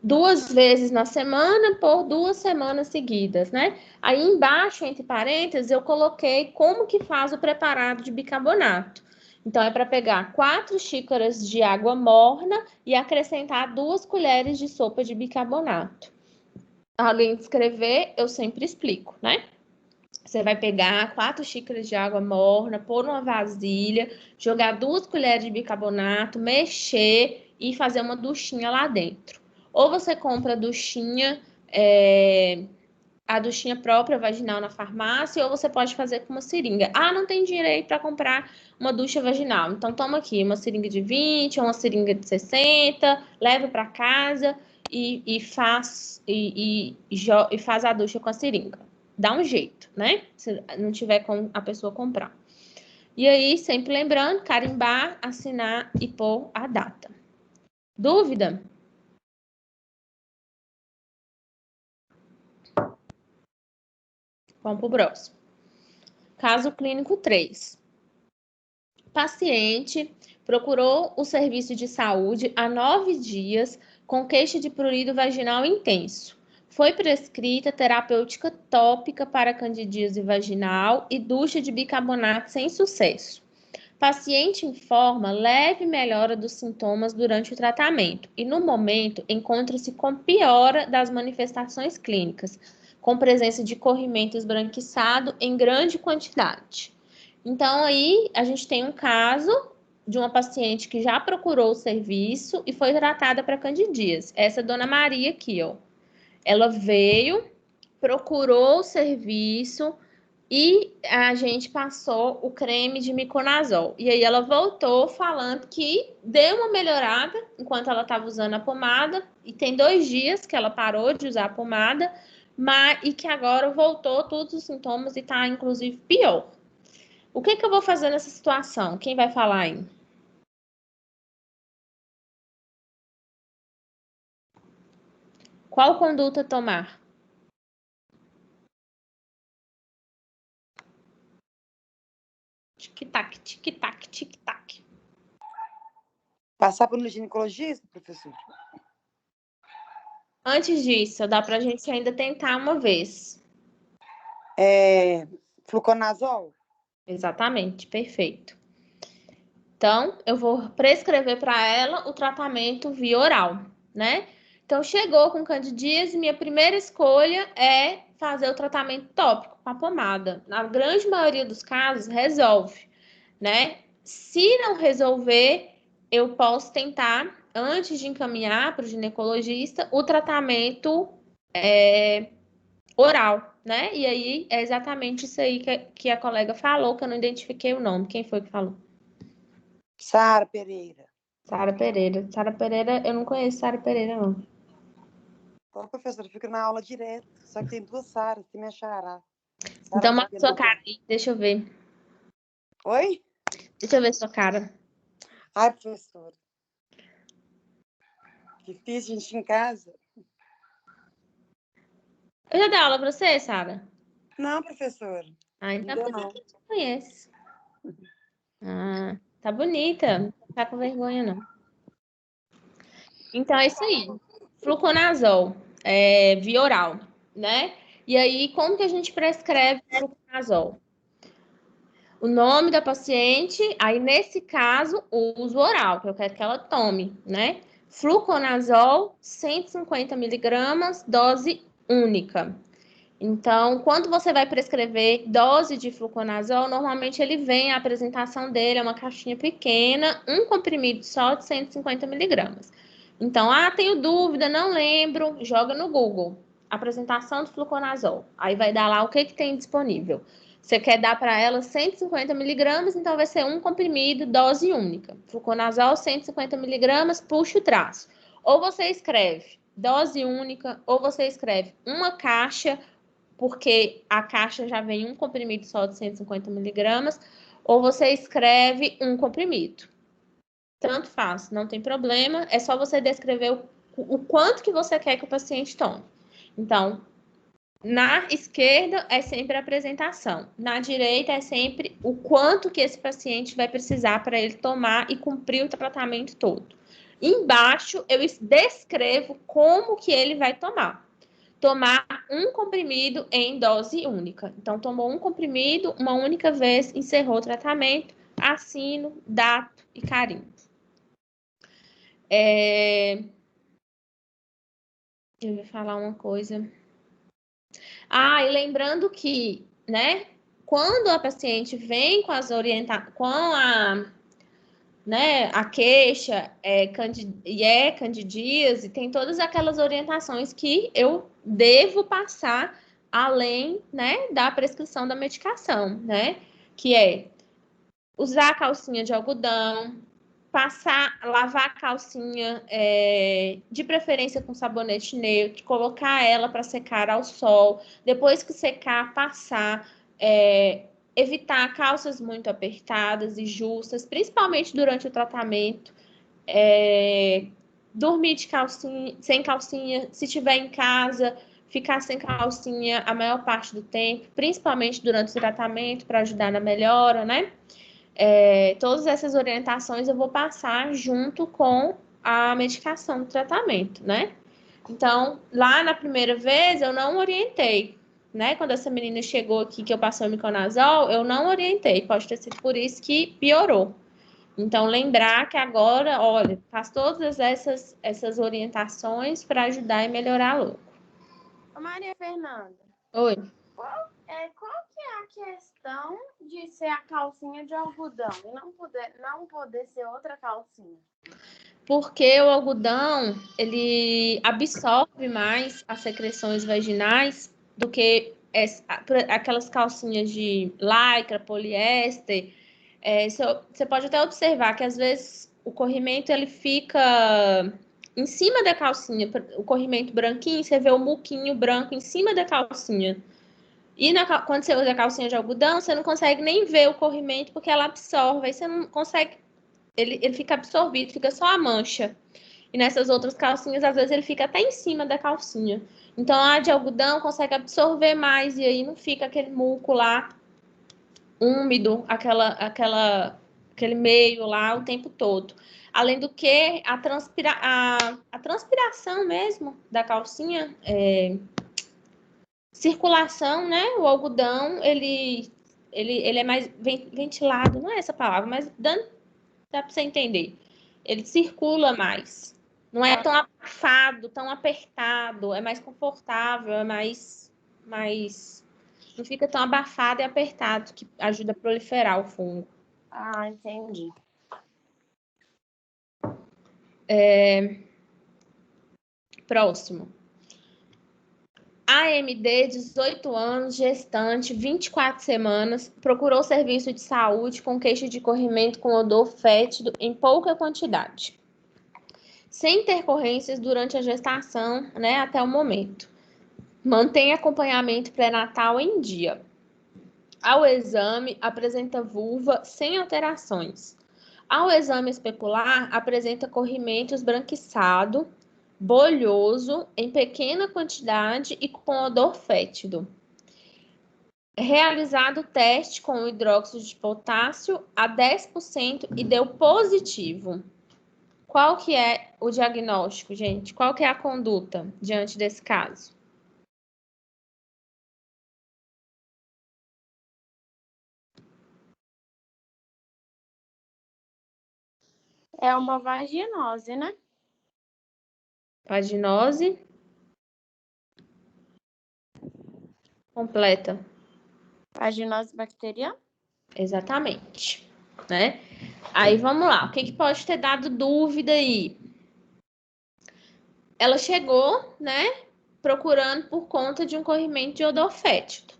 2 vezes na semana por 2 semanas seguidas, né? Aí embaixo, entre parênteses, eu coloquei como que faz o preparado de bicarbonato. Então, é para pegar 4 xícaras de água morna e acrescentar 2 colheres de sopa de bicarbonato. Além de escrever, eu sempre explico, né? Você vai pegar 4 xícaras de água morna, pôr numa vasilha, jogar 2 colheres de bicarbonato, mexer e fazer uma duchinha lá dentro. Ou você compra a duchinha própria vaginal na farmácia, ou você pode fazer com uma seringa. Ah, não tem dinheiro aí para comprar uma ducha vaginal. Então, toma aqui uma seringa de 20 ou uma seringa de 60, leva para casa e faz a ducha com a seringa. Dá um jeito, né? Se não tiver com a pessoa comprar. E aí, sempre lembrando, carimbar, assinar e pôr a data. Dúvida? Vamos para o próximo. Caso clínico 3. Paciente procurou o serviço de saúde há 9 dias com queixa de prurido vaginal intenso. Foi prescrita terapêutica tópica para candidíase vaginal e ducha de bicarbonato sem sucesso. Paciente informa leve melhora dos sintomas durante o tratamento e, no momento, encontra-se com piora das manifestações clínicas, com presença de corrimento esbranquiçado em grande quantidade. Então, aí, a gente tem um caso de uma paciente que já procurou o serviço e foi tratada para candidíase. Essa dona Maria aqui, ó. Ela veio, procurou o serviço e a gente passou o creme de miconazol. E aí ela voltou falando que deu uma melhorada enquanto ela estava usando a pomada. E tem 2 dias que ela parou de usar a pomada, e que agora voltou todos os sintomas e está, inclusive, pior. O que eu vou fazer nessa situação? Quem vai falar aí? Qual conduta tomar? Tic-tac, tic-tac, tic-tac. Passar para o ginecologista, professor? Antes disso, dá para a gente ainda tentar uma vez. Fluconazol? Exatamente, perfeito. Então, eu vou prescrever para ela o tratamento via oral, né? Então, chegou com candidíase, minha primeira escolha é fazer o tratamento tópico com a pomada. Na grande maioria dos casos, resolve, né? Se não resolver, eu posso tentar, antes de encaminhar para o ginecologista, o tratamento oral, né? E aí, é exatamente isso aí que a colega falou, que eu não identifiquei o nome. Quem foi que falou? Sara Pereira. Sara Pereira. Sara Pereira, eu não conheço Sara Pereira, não. Ô, professora, fica na aula direto. Só que tem 2 Saras, que me achará. Então, mostra sua cara aí, deixa eu ver. Oi? Deixa eu ver sua cara. Ai, professora. Difícil, gente, em casa. Eu já dei aula pra você, Sara? Não, professora. Ah, então Ainda você não. te conhece. Ah, tá bonita. Não tá com vergonha, não. Então, é isso aí. Fluconazol, via oral, né? E aí, como que a gente prescreve fluconazol? O nome da paciente, aí nesse caso, o uso oral, que eu quero que ela tome, né? Fluconazol, 150 miligramas, dose única. Então, quando você vai prescrever dose de fluconazol, normalmente ele vem, a apresentação dele é uma caixinha pequena, um comprimido só de 150 miligramas. Então, tenho dúvida, não lembro, joga no Google, apresentação do fluconazol. Aí vai dar lá o que tem disponível. Você quer dar para ela 150 miligramas, então vai ser um comprimido, dose única. Fluconazol, 150 miligramas, puxa o traço. Ou você escreve dose única, ou você escreve uma caixa, porque a caixa já vem um comprimido só de 150 miligramas, ou você escreve um comprimido. Tanto faz, não tem problema, é só você descrever o quanto que você quer que o paciente tome. Então, na esquerda é sempre a apresentação, na direita é sempre o quanto que esse paciente vai precisar para ele tomar e cumprir o tratamento todo. Embaixo, eu descrevo como que ele vai tomar. Tomar um comprimido em dose única. Então, tomou um comprimido, uma única vez, encerrou o tratamento, assino, dato e carimbo. Eu ia falar uma coisa. E lembrando que, né, quando a paciente vem com as a queixa candidíase, tem todas aquelas orientações que eu devo passar além, né, da prescrição da medicação, né, que é usar a calcinha de algodão, lavar a calcinha de preferência com sabonete neutro, colocar ela para secar ao sol, depois que secar, passar, evitar calças muito apertadas e justas, principalmente durante o tratamento, dormir sem calcinha, se estiver em casa, ficar sem calcinha a maior parte do tempo, principalmente durante o tratamento, para ajudar na melhora, né? Todas essas orientações eu vou passar junto com a medicação do tratamento, né? Então, lá na primeira vez, eu não orientei, né? Quando essa menina chegou aqui, que eu passei o miconazol, eu não orientei. Pode ter sido por isso que piorou. Então, lembrar que agora, olha, faz todas essas orientações para ajudar e melhorar logo. Maria Fernanda. Oi. Qual que é a questão de ser a calcinha de algodão e não poder ser outra calcinha? Porque o algodão, ele absorve mais as secreções vaginais do que aquelas calcinhas de lycra, poliéster. Você pode até observar que, às vezes, o corrimento ele fica em cima da calcinha, o corrimento branquinho, você vê o muquinho branco em cima da calcinha. E quando você usa a calcinha de algodão, você não consegue nem ver o corrimento, porque ela absorve, aí você não consegue, ele fica absorvido, fica só a mancha. E nessas outras calcinhas, às vezes, ele fica até em cima da calcinha. Então, a de algodão consegue absorver mais, e aí não fica aquele muco lá, úmido, aquele meio lá o tempo todo. Além do que, a transpiração mesmo da calcinha, circulação, né? O algodão, ele é mais ventilado, não é essa palavra, mas dá para você entender. Ele circula mais. Não é tão abafado, tão apertado, é mais confortável, é mais não fica tão abafado e apertado, que ajuda a proliferar o fungo. Entendi. Próximo. AMD, 18 anos, gestante, 24 semanas, procurou serviço de saúde com queixa de corrimento com odor fétido em pouca quantidade, sem intercorrências durante a gestação, né, até o momento. Mantém acompanhamento pré-natal em dia. Ao exame, apresenta vulva sem alterações. Ao exame especular, apresenta corrimento esbranquiçado, bolhoso, em pequena quantidade e com odor fétido. Realizado o teste com hidróxido de potássio a 10% e deu positivo. Qual que é o diagnóstico, gente? Qual que é a conduta diante desse caso? É uma vaginose, né? Vaginose completa. Vaginose bacteriana? Exatamente, né? Aí vamos lá, o que pode ter dado dúvida aí? Ela chegou, né, procurando por conta de um corrimento de odor fétido.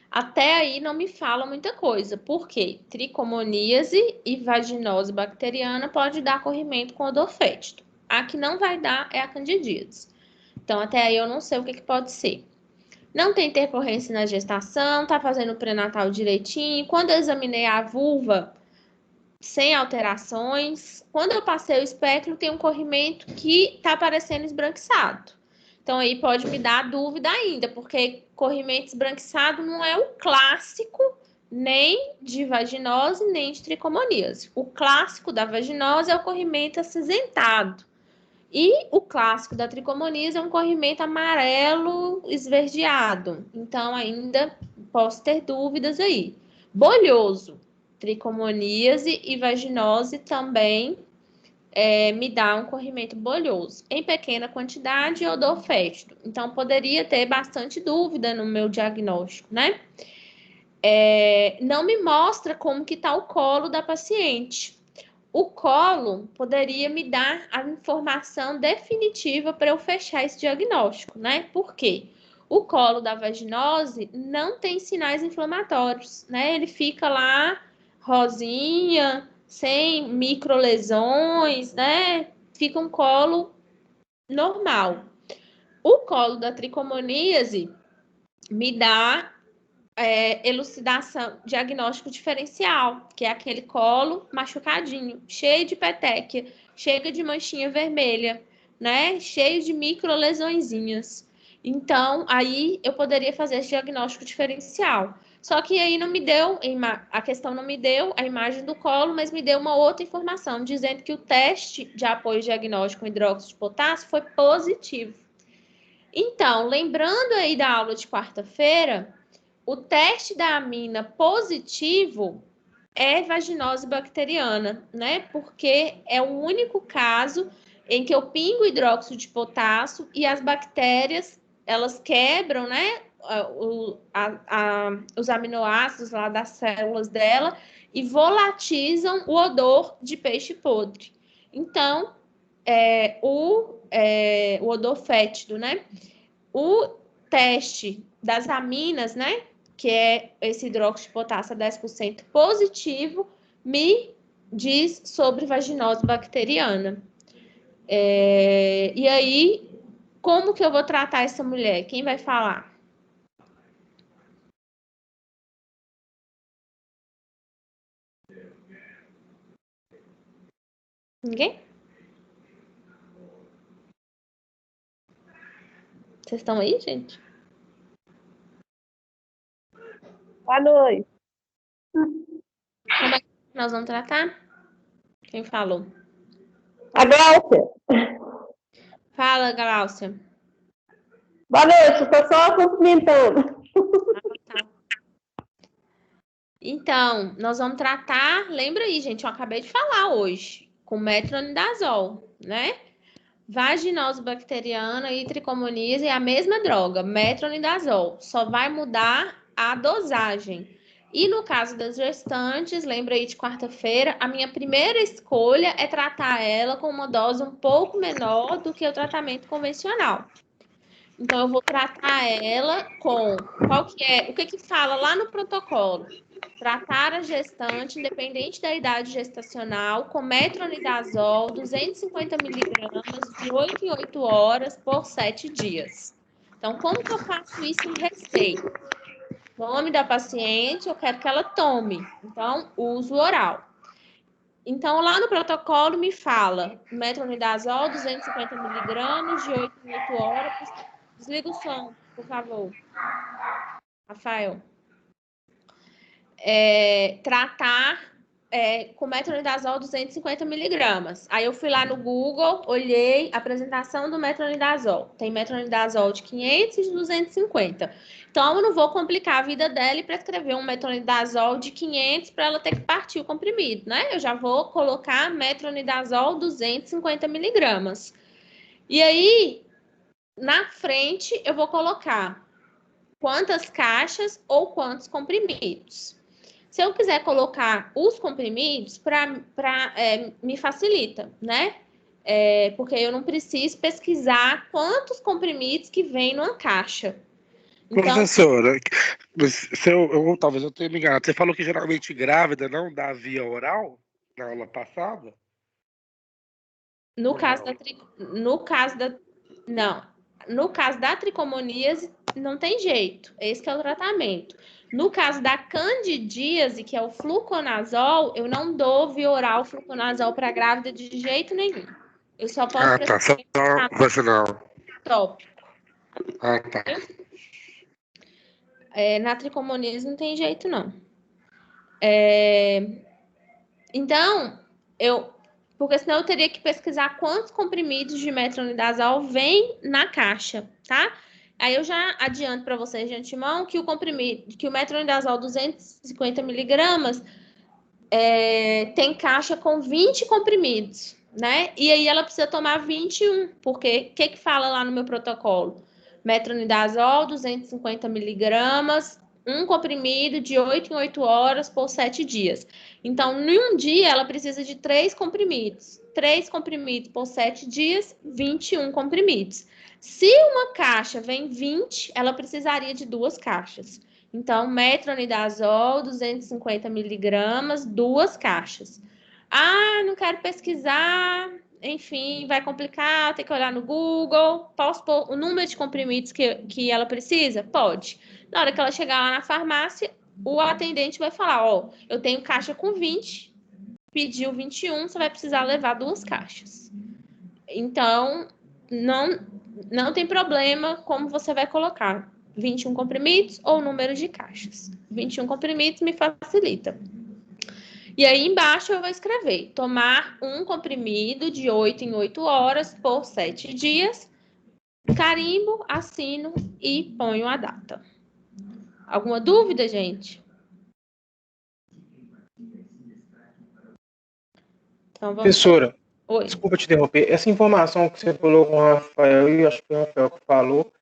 Até aí não me fala muita coisa, porque tricomoníase e vaginose bacteriana pode dar corrimento com odor fétido. A que não vai dar é a candidíase. Então, até aí eu não sei o que pode ser. Não tem intercorrência na gestação, tá fazendo o pré-natal direitinho. Quando eu examinei a vulva, sem alterações. Quando eu passei o espectro, tem um corrimento que tá parecendo esbranquiçado. Então, aí pode me dar dúvida ainda, porque corrimento esbranquiçado não é o clássico nem de vaginose, nem de tricomoníase. O clássico da vaginose é o corrimento acinzentado. E o clássico da tricomoníase é um corrimento amarelo esverdeado. Então, ainda posso ter dúvidas aí. Bolhoso, tricomoníase e vaginose também me dá um corrimento bolhoso. Em pequena quantidade, odor fétido. Então, poderia ter bastante dúvida no meu diagnóstico, né? Não me mostra como que está o colo da paciente. O colo poderia me dar a informação definitiva para eu fechar esse diagnóstico, né? Por quê? O colo da vaginose não tem sinais inflamatórios, né? Ele fica lá rosinha, sem microlesões, né? Fica um colo normal. O colo da tricomoníase me dá elucidação, diagnóstico diferencial, que é aquele colo machucadinho, cheio de petequia, cheio de manchinha vermelha, né? Cheio de microlesõezinhas. Então, aí eu poderia fazer esse diagnóstico diferencial. Só que aí não me deu, a questão não me deu a imagem do colo, mas me deu uma outra informação, dizendo que o teste de apoio diagnóstico com hidróxido de potássio foi positivo. Então, lembrando aí da aula de quarta-feira, o teste da amina positivo é vaginose bacteriana, né? Porque é o único caso em que eu pingo hidróxido de potássio e as bactérias, elas quebram, né? Os aminoácidos lá das células dela e volatizam o odor de peixe podre. Então, o odor fétido, né? O teste das aminas, né? Que é esse hidróxido de potássio a 10% positivo, me diz sobre vaginose bacteriana. E aí, como que eu vou tratar essa mulher? Quem vai falar? Ninguém? Vocês estão aí, gente? Boa noite. Como é que nós vamos tratar? Quem falou? A Gláucia. Fala, Gláucia. Boa noite, estou só cumprimentando. Tá. Então, nós vamos tratar, lembra aí, gente, eu acabei de falar hoje, com metronidazol, né? Vaginose bacteriana e tricomoníase é a mesma droga, metronidazol, só vai mudar a dosagem. E no caso das gestantes, lembra aí de quarta-feira, a minha primeira escolha é tratar ela com uma dose um pouco menor do que o tratamento convencional. Então, eu vou tratar ela com o que fala lá no protocolo? Tratar a gestante, independente da idade gestacional, com metronidazol, 250 miligramas, de 8 em 8 horas, por 7 dias. Então, como que eu faço isso em receita? Nome da paciente, eu quero que ela tome. Então, uso oral. Então, lá no protocolo me fala metronidazol, 250 miligramas, de 8 em 8 horas. Desliga o som, por favor. Rafael. Tratar com metronidazol 250 miligramas. Aí eu fui lá no Google, olhei a apresentação do metronidazol. Tem metronidazol de 500 e de 250. Então, eu não vou complicar a vida dela e prescrever um metronidazol de 500 para ela ter que partir o comprimido, né? Eu já vou colocar metronidazol 250 miligramas. E aí, na frente, eu vou colocar quantas caixas ou quantos comprimidos. Se eu quiser colocar os comprimidos, me facilita, né? Porque eu não preciso pesquisar quantos comprimidos que vem numa caixa. Então, professora, talvez eu tenha me enganado. Você falou que geralmente grávida não dá via oral na aula passada? No caso da tricomoníase, não tem jeito. Esse que é o tratamento. No caso da candidíase, que é o fluconazol, eu não dou via oral fluconazol para grávida de jeito nenhum. Eu só posso prescrever vaginal. Tópico. Tá. Na tricomoníase não tem jeito, não. Então, porque senão eu teria que pesquisar quantos comprimidos de metronidazol vem na caixa, tá? Aí eu já adianto para vocês de antemão que o metronidazol 250 miligramas tem caixa com 20 comprimidos, né? E aí ela precisa tomar 21, porque o que fala lá no meu protocolo? Metronidazol 250 miligramas, um comprimido de 8 em 8 horas por 7 dias. Então, em um dia, ela precisa de 3 comprimidos. 3 comprimidos por 7 dias, 21 comprimidos. Se uma caixa vem 20, ela precisaria de 2 caixas. Então, metronidazol, 250 miligramas, 2 caixas. Ah, não quero pesquisar, enfim, vai complicar, tem que olhar no Google. Posso pôr o número de comprimidos que ela precisa? Pode. Na hora que ela chegar lá na farmácia, o atendente vai falar, ó, eu tenho caixa com 20, pediu 21, você vai precisar levar 2 caixas. Então, não tem problema como você vai colocar 21 comprimidos ou número de caixas. 21 comprimidos me facilita. E aí embaixo eu vou escrever: tomar um comprimido de 8 em 8 horas por 7 dias. Carimbo, assino e ponho a data. Alguma dúvida, gente? Então, vamos... Professora, Oi. desculpa te interromper. Essa informação que você falou com o Rafael, e acho que foi o Rafael que falou,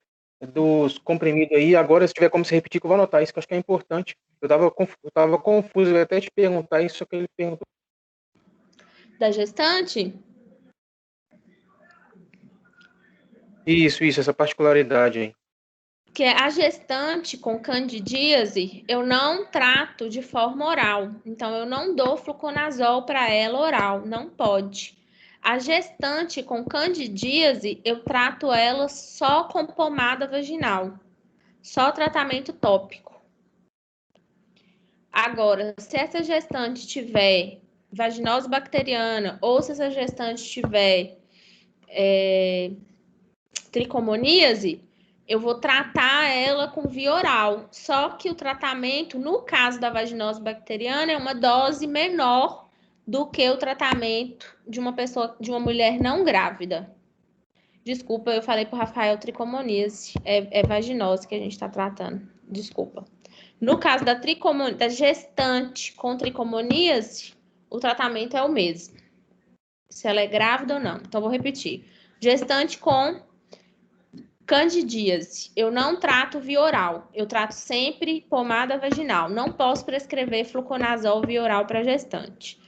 dos comprimidos aí, agora se tiver como se repetir, que eu vou anotar isso, que eu acho que é importante. Eu tava confuso, eu ia até te perguntar isso, só que ele perguntou. Da gestante? Isso, essa particularidade aí. Que a gestante com candidíase, eu não trato de forma oral. Então, eu não dou fluconazol para ela oral, não pode. A gestante com candidíase, eu trato ela só com pomada vaginal. Só tratamento tópico. Agora, se essa gestante tiver vaginose bacteriana ou se essa gestante tiver tricomoníase, eu vou tratar ela com via oral. Só que o tratamento, no caso da vaginose bacteriana, é uma dose menor do que o tratamento de uma mulher não grávida. Desculpa, eu falei para o Rafael tricomoníase, é vaginose que a gente está tratando. Desculpa. No caso da gestante com tricomoníase, o tratamento é o mesmo. Se ela é grávida ou não. Então, vou repetir. Gestante com candidíase, eu não trato via oral, eu trato sempre pomada vaginal. Não posso prescrever fluconazol via oral para gestante.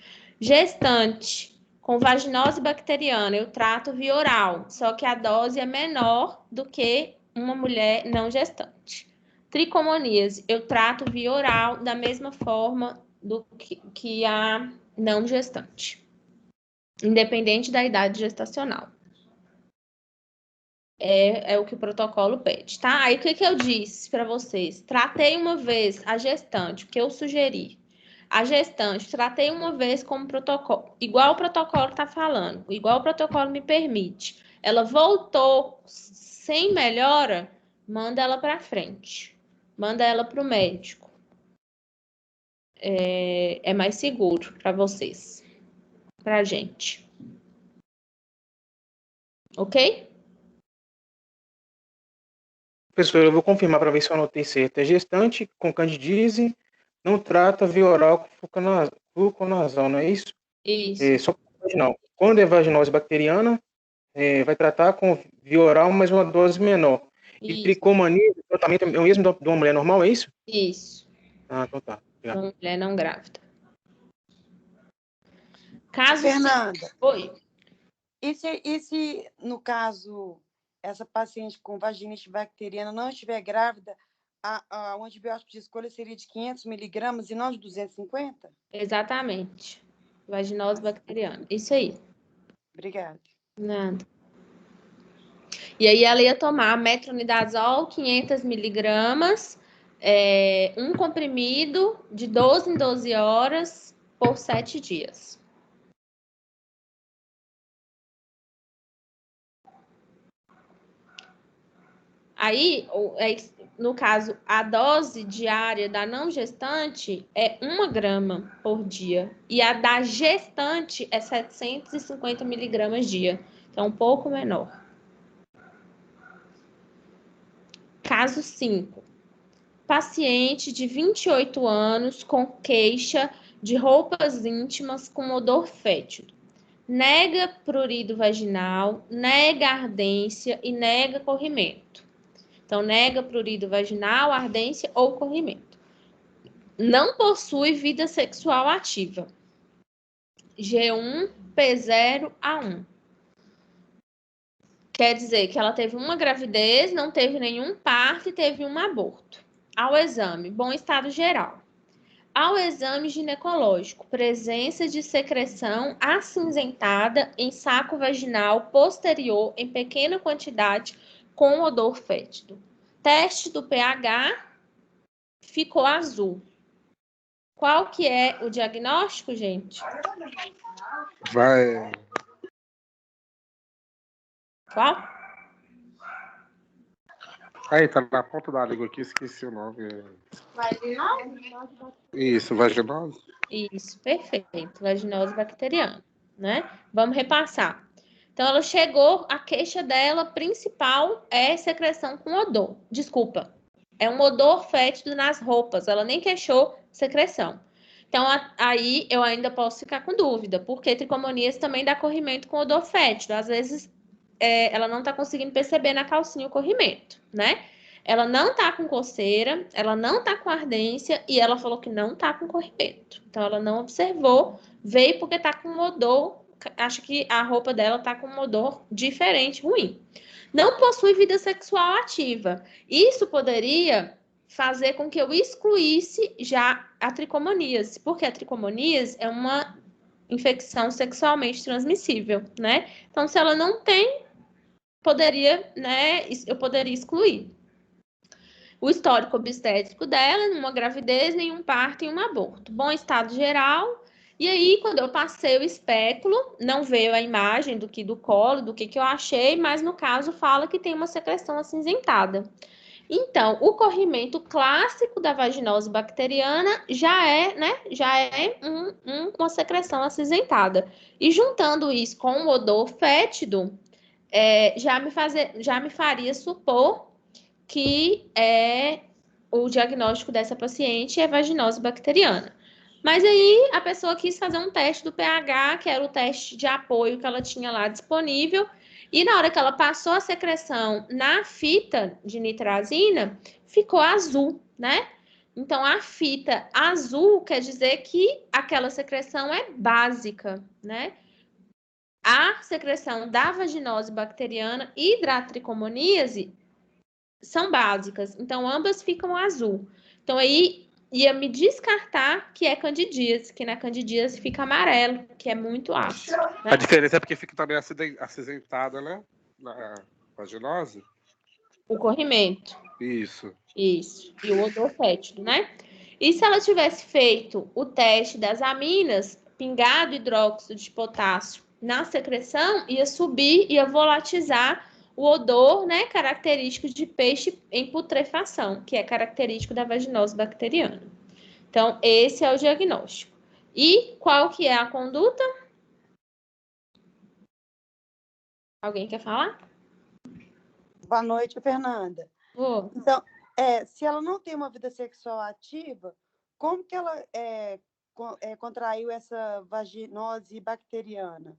Gestante com vaginose bacteriana, eu trato via oral, só que a dose é menor do que uma mulher não gestante. Tricomoníase, eu trato via oral da mesma forma do que a não gestante, independente da idade gestacional. É o que o protocolo pede, tá? Aí, o que eu disse para vocês? Tratei uma vez a gestante, o que eu sugeri. A gestante, tratei uma vez como protocolo, igual o protocolo está falando, igual o protocolo me permite. Ela voltou sem melhora, manda ela para frente. Manda ela para o médico. É mais seguro para vocês, para a gente. Ok? Professor, eu vou confirmar para ver se eu anotei certo. É gestante com candidíase, não trata via oral com fluconazol, não é isso? Isso. Só vaginal. Quando é vaginose bacteriana, vai tratar com via oral, mas uma dose menor. E Isso. tricomania, o tratamento é o mesmo de uma mulher normal, é isso? Isso. Ah, então tá. Para uma mulher não grávida. Caso Fernanda, Oi. e se, no caso, essa paciente com vaginite bacteriana não estiver grávida, o antibiótico de escolha seria de 500 miligramas e não de 250? Exatamente. Vaginose bacteriana. Isso aí. Obrigada. Nada. E aí ela ia tomar metronidazol 500 miligramas, um comprimido de 12 em 12 horas por 7 dias. Aí, no caso, a dose diária da não gestante é 1 grama por dia. E a da gestante é 750 miligramas dia. Então, um pouco menor. Caso 5. Paciente de 28 anos com queixa de roupas íntimas com odor fétido. Nega prurido vaginal, nega ardência e nega corrimento. Então, nega prurido vaginal, ardência ou corrimento. Não possui vida sexual ativa. G1, P0, A1. Quer dizer que ela teve uma gravidez, não teve nenhum parto e teve um aborto. Ao exame, bom estado geral. Ao exame ginecológico, presença de secreção acinzentada em saco vaginal posterior em pequena quantidade com odor fétido. Teste do pH ficou azul. Qual que é o diagnóstico, gente? Vai. Qual? Aí, tá na ponta da língua aqui, esqueci o nome. Vaginose? Isso, vaginose? Isso, perfeito. Vaginose bacteriana, né? Vamos repassar. Então, ela chegou, a queixa dela principal é secreção com odor. Desculpa, é um odor fétido nas roupas. Ela nem queixou secreção. Então, aí eu ainda posso ficar com dúvida, porque tricomoníase também dá corrimento com odor fétido. Às vezes, ela não tá conseguindo perceber na calcinha o corrimento, né? Ela não tá com coceira, ela não tá com ardência e ela falou que não tá com corrimento. Então, ela não observou, veio porque tá com odor, acha que a roupa dela tá com um odor diferente, ruim. Não possui vida sexual ativa. Isso poderia fazer com que eu excluísse já a tricomoníase, porque a tricomoníase é uma infecção sexualmente transmissível, né? Então, se ela não tem, eu poderia excluir. O histórico obstétrico dela, numa gravidez, nenhum parto e um aborto. Bom estado geral. E aí, quando eu passei o espéculo, não veio a imagem do colo, do que eu achei, mas no caso fala que tem uma secreção acinzentada. Então, o corrimento clássico da vaginose bacteriana já é uma secreção acinzentada. E juntando isso com o odor fétido, já me faria supor que o diagnóstico dessa paciente é vaginose bacteriana. Mas aí a pessoa quis fazer um teste do pH, que era o teste de apoio que ela tinha lá disponível, e na hora que ela passou a secreção na fita de nitrazina, ficou azul, né? Então, a fita azul quer dizer que aquela secreção é básica, né? A secreção da vaginose bacteriana e da tricomoníase são básicas, então ambas ficam azul. Então aí ia me descartar que é candidíase, que na candidíase fica amarelo, que é muito ácido. Né? A diferença é porque fica também acinzentada, né? Na vaginose. O corrimento. Isso. Isso. E o odor fétido, né? E se ela tivesse feito o teste das aminas, pingado hidróxido de potássio na secreção, ia subir, ia volatizar o odor, né, característico de peixe em putrefação, que é característico da vaginose bacteriana. Então, esse é o diagnóstico. E qual que é a conduta? Alguém quer falar? Boa noite, Fernanda. Vou. Então, se ela não tem uma vida sexual ativa, como que ela contraiu essa vaginose bacteriana?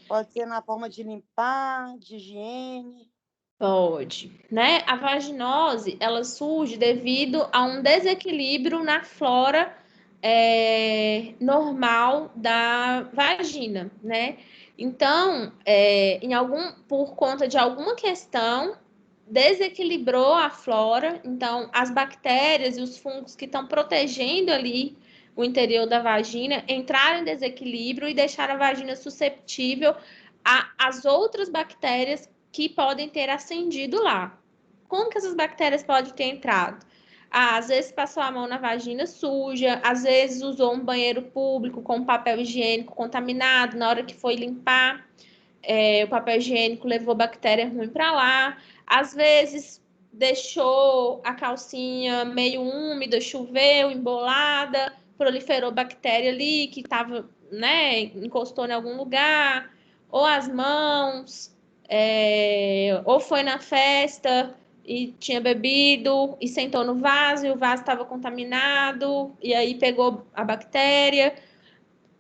Pode ser na forma de limpar, de higiene? Pode, né? A vaginose, ela surge devido a um desequilíbrio na flora normal da vagina, né? Então, por conta de alguma questão, desequilibrou a flora, então as bactérias e os fungos que estão protegendo ali o interior da vagina entraram em desequilíbrio e deixaram a vagina susceptível às outras bactérias que podem ter ascendido lá. Como que essas bactérias podem ter entrado? Às vezes passou a mão na vagina suja, às vezes usou um banheiro público com papel higiênico contaminado, na hora que foi limpar, o papel higiênico levou bactéria ruim para lá. Às vezes deixou a calcinha meio úmida, choveu, embolada, proliferou bactéria ali que estava, né, encostou em algum lugar, ou as mãos, ou foi na festa e tinha bebido e sentou no vaso e o vaso estava contaminado e aí pegou a bactéria,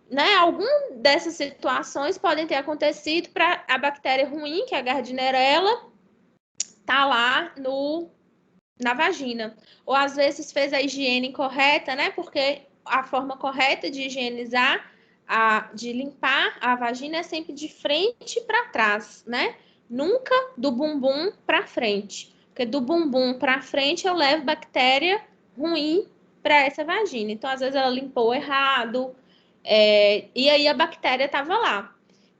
né? Algumas dessas situações podem ter acontecido para a bactéria ruim, que é a Gardnerella, tá lá na vagina. Ou às vezes fez a higiene incorreta, né? Porque a forma correta de higienizar, de limpar a vagina é sempre de frente para trás, né? Nunca do bumbum para frente. Porque do bumbum para frente eu levo bactéria ruim para essa vagina. Então, às vezes, ela limpou errado, e aí a bactéria estava lá.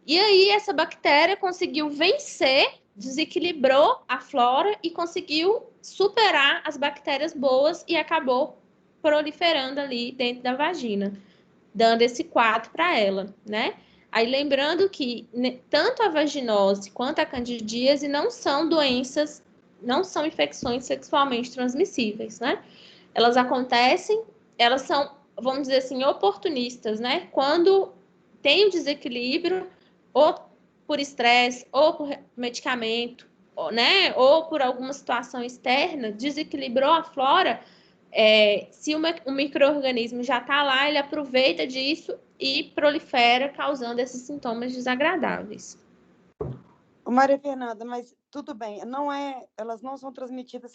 E aí essa bactéria conseguiu vencer, desequilibrou a flora e conseguiu superar as bactérias boas e acabou proliferando ali dentro da vagina, dando esse quadro para ela, né? Aí lembrando que tanto a vaginose quanto a candidíase não são doenças, não são infecções sexualmente transmissíveis, né? Elas acontecem, elas são, vamos dizer assim, oportunistas, né? Quando tem o desequilíbrio, ou por estresse, ou por medicamento, né? Ou por alguma situação externa, desequilibrou a flora, se o micro-organismo já está lá, ele aproveita disso e prolifera, causando esses sintomas desagradáveis. Maria Fernanda, mas tudo bem, elas não são transmitidas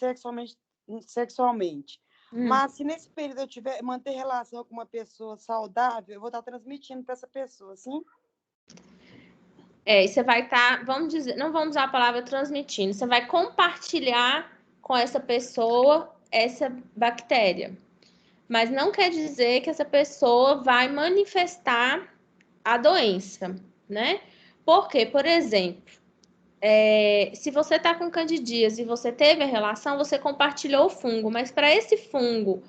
sexualmente. Mas se nesse período eu manter relação com uma pessoa saudável, eu vou estar transmitindo para essa pessoa, sim? Você vai estar, vamos dizer, não vamos usar a palavra transmitindo, você vai compartilhar com essa pessoa essa bactéria. Mas não quer dizer que essa pessoa vai manifestar a doença, né? Porque, por exemplo, se você está com candidíase e você teve a relação, você compartilhou o fungo, mas para esse fungo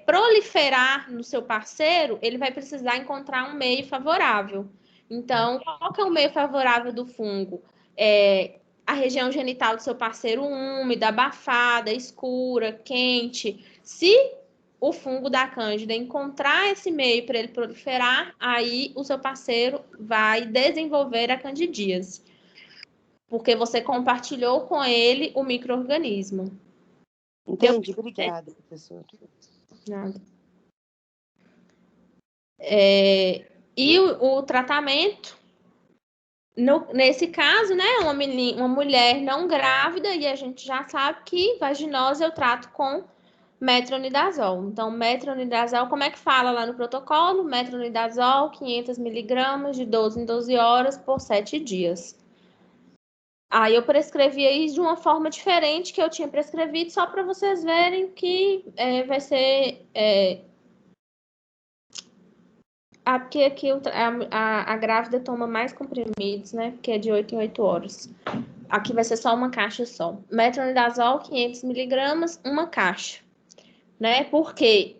proliferar no seu parceiro, ele vai precisar encontrar um meio favorável. Então, qual que é o meio favorável do fungo? A região genital do seu parceiro úmida, abafada, escura, quente. Se o fungo da cândida encontrar esse meio para ele proliferar, aí o seu parceiro vai desenvolver a candidíase. Porque você compartilhou com ele o micro-organismo. Entendi, obrigada, professora. Nada. E o tratamento, nesse caso, né, uma mulher não grávida, e a gente já sabe que vaginose eu trato com metronidazol. Então, metronidazol, como é que fala lá no protocolo? Metronidazol, 500 miligramas de 12 em 12 horas por 7 dias. Aí eu prescrevi aí de uma forma diferente que eu tinha prescrevido, só para vocês verem que vai ser... porque aqui a grávida toma mais comprimidos, né? Porque é de 8 em 8 horas. Aqui vai ser só uma caixa só. Metronidazol, 500 miligramas, uma caixa. Né? Porque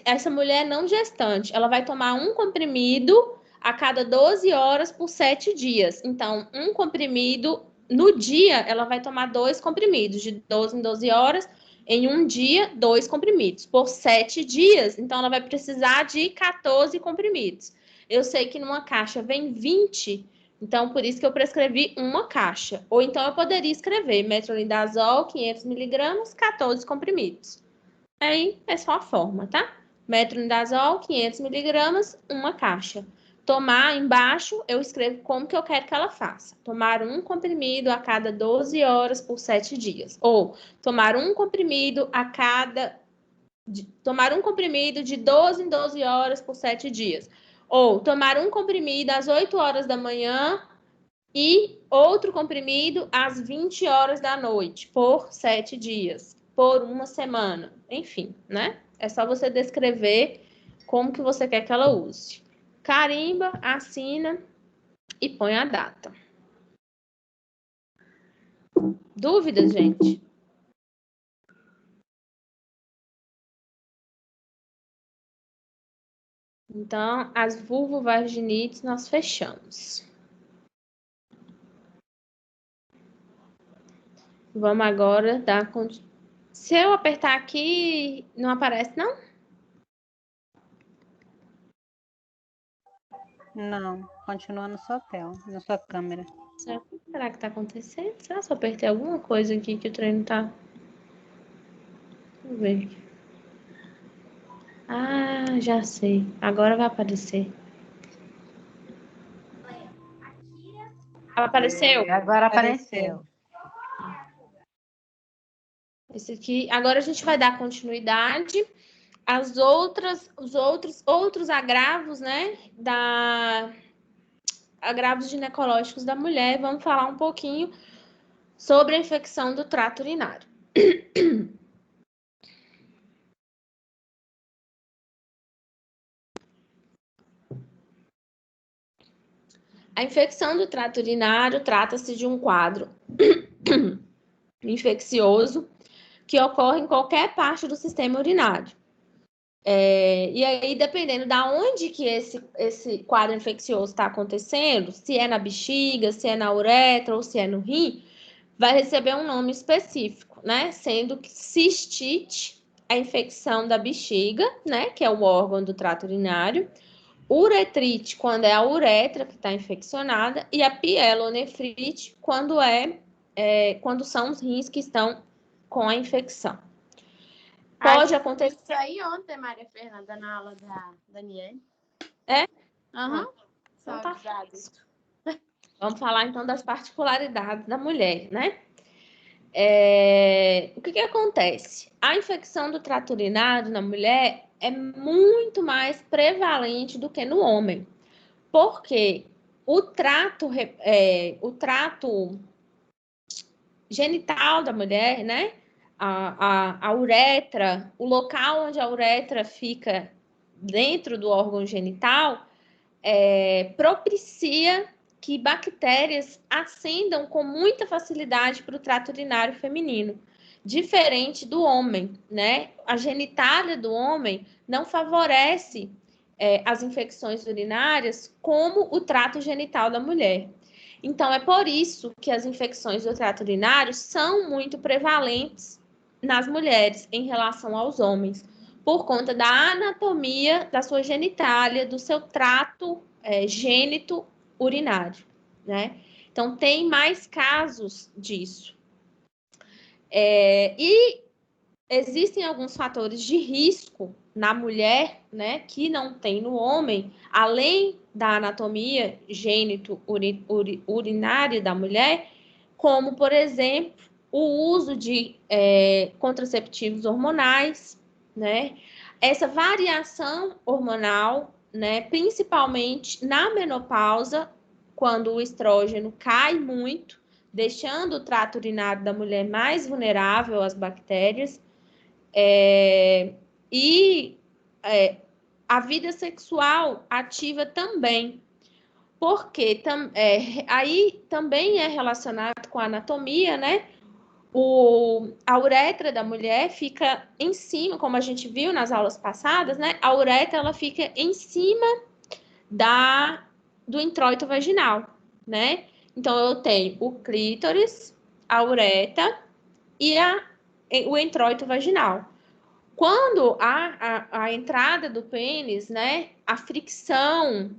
essa mulher não gestante, ela vai tomar um comprimido a cada 12 horas por 7 dias. Então, um comprimido no dia, ela vai tomar 2 comprimidos, de 12 em 12 horas. Em um dia, 2 comprimidos. Por 7 dias, então ela vai precisar de 14 comprimidos. Eu sei que numa caixa vem 20, então por isso que eu prescrevi uma caixa. Ou então eu poderia escrever metronidazol, 500 miligramas, 14 comprimidos. Aí é só a forma, tá? Metronidazol, 500 miligramas, uma caixa. Tomar embaixo, eu escrevo como que eu quero que ela faça. Tomar um comprimido a cada 12 horas por 7 dias. Ou tomar um comprimido tomar um comprimido de 12 em 12 horas por 7 dias. Ou tomar um comprimido às 8 horas da manhã e outro comprimido às 20 horas da noite por 7 dias, por uma semana. Enfim, né? É só você descrever como que você quer que ela use. Carimba, assina e põe a data. Dúvidas, gente? Então, as vulvovaginites nós fechamos. Vamos agora dar... Se eu apertar aqui, não aparece, não? Não, continua no sua tela, na sua câmera. Será que tá acontecendo? Será que eu apertei alguma coisa aqui que o treino tá... Vamos ver. Ah, já sei. Agora vai aparecer. Apareceu? Agora apareceu. Esse aqui. Agora a gente vai dar continuidade às outros agravos, né? Agravos ginecológicos da mulher. Vamos falar um pouquinho sobre a infecção do trato urinário. A infecção do trato urinário trata-se de um quadro infeccioso que ocorre em qualquer parte do sistema urinário. E aí, dependendo da onde que esse quadro infeccioso está acontecendo, se é na bexiga, se é na uretra ou se é no rim, vai receber um nome específico, né? Sendo que cistite, a infecção da bexiga, né? Que é o órgão do trato urinário. Uretrite, quando é a uretra que está infeccionada. E a pielonefrite, quando são os rins que estão com a infecção. Pode acontecer. Isso aí ontem, Maria Fernanda, na aula da Daniele. É? Aham. Então tá. Vamos falar então das particularidades da mulher, né? O que acontece? A infecção do trato urinário na mulher é muito mais prevalente do que no homem. Porque o trato genital da mulher, né? A uretra, o local onde a uretra fica dentro do órgão genital, propicia que bactérias ascendam com muita facilidade para o trato urinário feminino, diferente do homem, né? A genitália do homem não favorece as infecções urinárias como o trato genital da mulher. Então, é por isso que as infecções do trato urinário são muito prevalentes nas mulheres em relação aos homens, por conta da anatomia da sua genitália, do seu trato gênito urinário, né? Então, tem mais casos disso. E existem alguns fatores de risco na mulher, né, que não tem no homem, além da anatomia gênito-urinária da mulher, como, por exemplo, o uso de contraceptivos hormonais, né? Essa variação hormonal, né, principalmente na menopausa, quando o estrógeno cai muito, deixando o trato urinário da mulher mais vulnerável às bactérias, a vida sexual ativa também, porque aí também é relacionado com a anatomia, né? A uretra da mulher fica em cima, como a gente viu nas aulas passadas, né? A uretra ela fica em cima do introito vaginal, né? Então eu tenho o clítoris, a uretra e o introito vaginal. Quando a entrada do pênis, né? A fricção,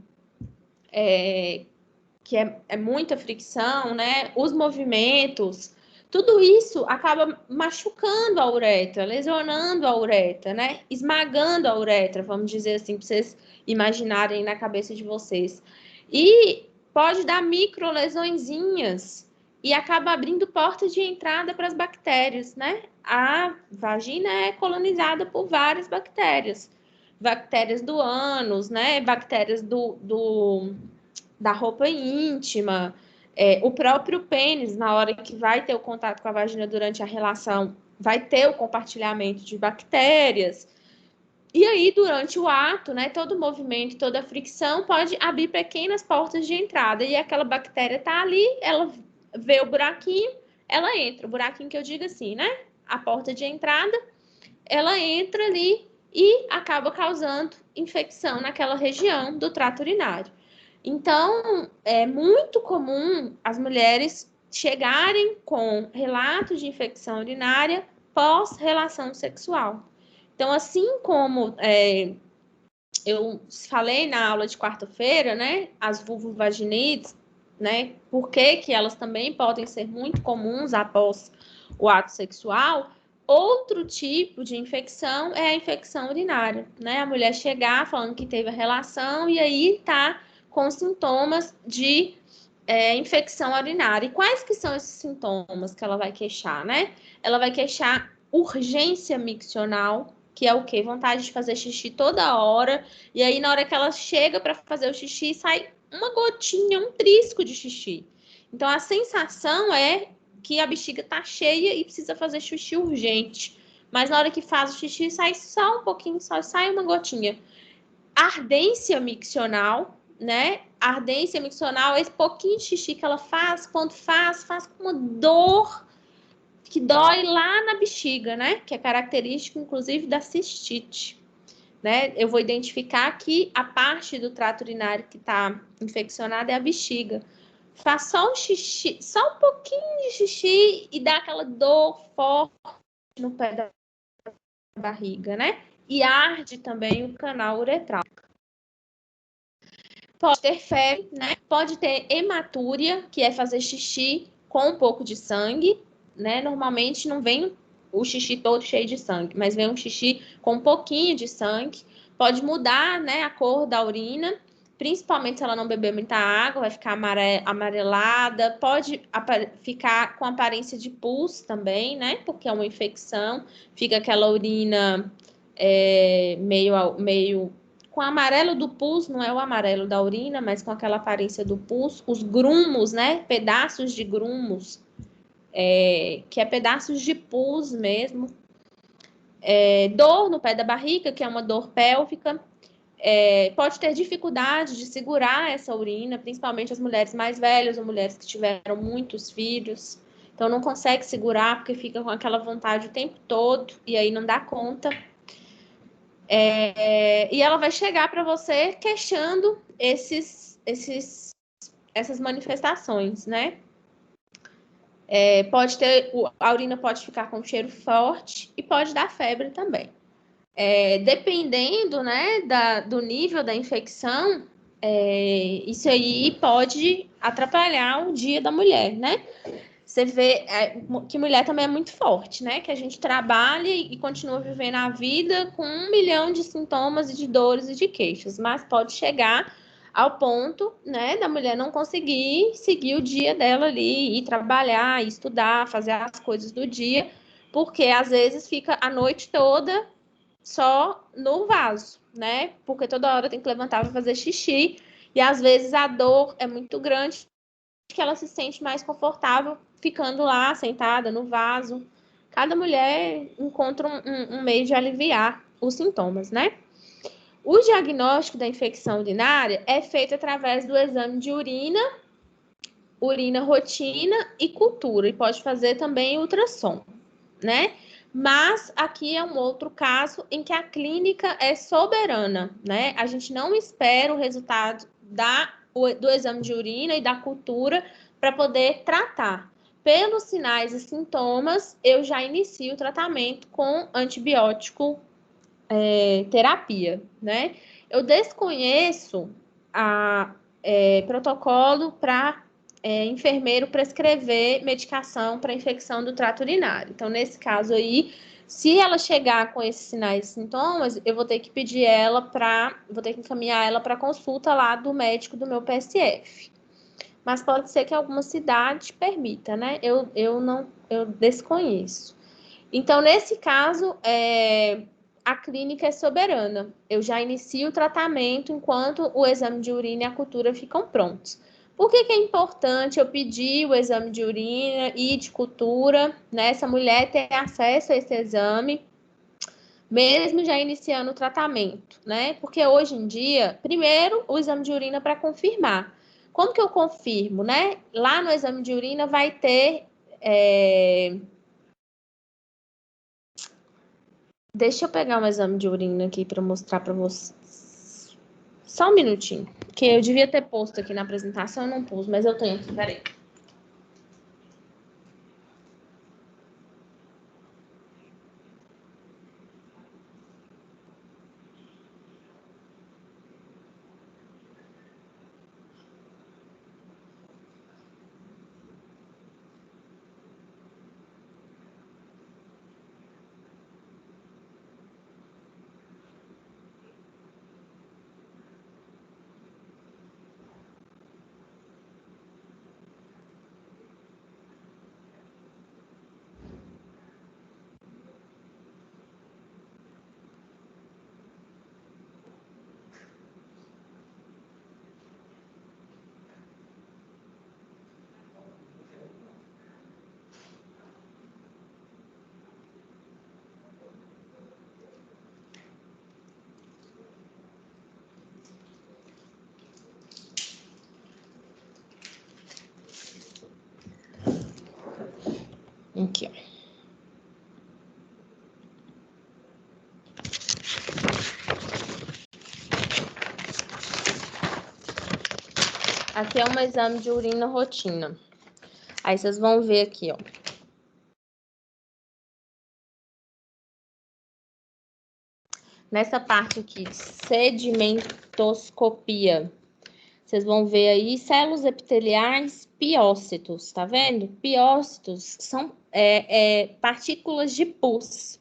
que é muita fricção, né? Os movimentos, tudo isso acaba machucando a uretra, lesionando a uretra, né? Esmagando a uretra, vamos dizer assim, para vocês imaginarem na cabeça de vocês. E pode dar micro lesõezinhas e acaba abrindo portas de entrada para as bactérias, né? A vagina é colonizada por várias bactérias. Bactérias do ânus, né? Bactérias da roupa íntima, o próprio pênis, na hora que vai ter o contato com a vagina durante a relação, vai ter o compartilhamento de bactérias. E aí, durante o ato, né, todo movimento, toda fricção pode abrir pequenas portas de entrada. E aquela bactéria tá ali, ela vê o buraquinho, ela entra. O buraquinho que eu digo assim, né? A porta de entrada, ela entra ali e acaba causando infecção naquela região do trato urinário. Então, é muito comum as mulheres chegarem com relatos de infecção urinária pós-relação sexual. Então, assim como eu falei na aula de quarta-feira, né, as vulvovaginites, né, por que elas também podem ser muito comuns após o ato sexual. Outro tipo de infecção é a infecção urinária, né? A mulher chegar falando que teve a relação e aí tá com sintomas de infecção urinária. E quais que são esses sintomas que ela vai queixar, né? Ela vai queixar urgência miccional, que é o quê? Vontade de fazer xixi toda hora. E aí, na hora que ela chega para fazer o xixi, sai uma gotinha, um trisco de xixi. Então, a sensação é que a bexiga tá cheia e precisa fazer xixi urgente. Mas na hora que faz o xixi, sai só um pouquinho, só sai uma gotinha. Ardência miccional, né? Ardência miccional é esse pouquinho de xixi que ela faz, quando faz com uma dor que dói lá na bexiga, né? Que é característico, inclusive, da cistite, né? Eu vou identificar que a parte do trato urinário que está infeccionada é a bexiga. Faz só um xixi, só um pouquinho de xixi e dá aquela dor forte no pé da barriga, né? E arde também o canal uretral. Pode ter febre, né? Pode ter hematúria, que é fazer xixi com um pouco de sangue, né? Normalmente não vem o xixi todo cheio de sangue, mas vem um xixi com um pouquinho de sangue. Pode mudar, né, a cor da urina, principalmente se ela não beber muita água, vai ficar amarelada. Pode ficar com aparência de pus também, né? Porque é uma infecção, fica aquela urina meio com o amarelo do pus, não é o amarelo da urina, mas com aquela aparência do pus, os grumos, né? Pedaços de grumos, que é pedaços de pus mesmo. Dor no pé da barriga, que é uma dor pélvica. Pode ter dificuldade de segurar essa urina, principalmente as mulheres mais velhas ou mulheres que tiveram muitos filhos. Então, não consegue segurar porque fica com aquela vontade o tempo todo e aí não dá conta. E ela vai chegar para você queixando essas manifestações, né? A urina pode ficar com cheiro forte e pode dar febre também. Dependendo, né, do nível da infecção, isso aí pode atrapalhar o dia da mulher, né? Você vê que mulher também é muito forte, né? Que a gente trabalha e continua vivendo a vida com 1 milhão de sintomas e de dores e de queixas, mas pode chegar ao ponto, né, da mulher não conseguir seguir o dia dela ali, ir trabalhar, ir estudar, fazer as coisas do dia, porque às vezes fica a noite toda só no vaso, né? Porque toda hora tem que levantar para fazer xixi e às vezes a dor é muito grande que ela se sente mais confortável ficando lá sentada no vaso. Cada mulher encontra um meio de aliviar os sintomas, né? O diagnóstico da infecção urinária é feito através do exame de urina rotina e cultura, e pode fazer também ultrassom, né? Mas aqui é um outro caso em que a clínica é soberana, né? A gente não espera o resultado do exame de urina e da cultura para poder tratar. Pelos sinais e sintomas, eu já inicio o tratamento com antibiótico terapia, né? Eu desconheço protocolo para enfermeiro prescrever medicação para infecção do trato urinário. Então, nesse caso aí, se ela chegar com esses sinais e sintomas, eu vou ter que vou ter que encaminhar ela para consulta lá do médico do meu PSF. Mas pode ser que alguma cidade permita, né? Eu desconheço. Então, nesse caso, a clínica é soberana. Eu já inicio o tratamento enquanto o exame de urina e a cultura ficam prontos. Por que é importante eu pedir o exame de urina e de cultura, né? Essa mulher ter acesso a esse exame, mesmo já iniciando o tratamento, né? Porque hoje em dia, primeiro, o exame de urina para confirmar. Como que eu confirmo, né? Lá no exame de urina vai ter... Deixa eu pegar um exame de urina aqui para mostrar para vocês. Só um minutinho, que eu devia ter posto aqui na apresentação, eu não pus, mas eu tenho aqui, peraí. Aqui, ó. Aqui é um exame de urina rotina. Aí vocês vão ver aqui, ó. Nessa parte aqui, sedimentoscopia, vocês vão ver aí células epiteliais piócitos, tá vendo? Piócitos são partículas de pus.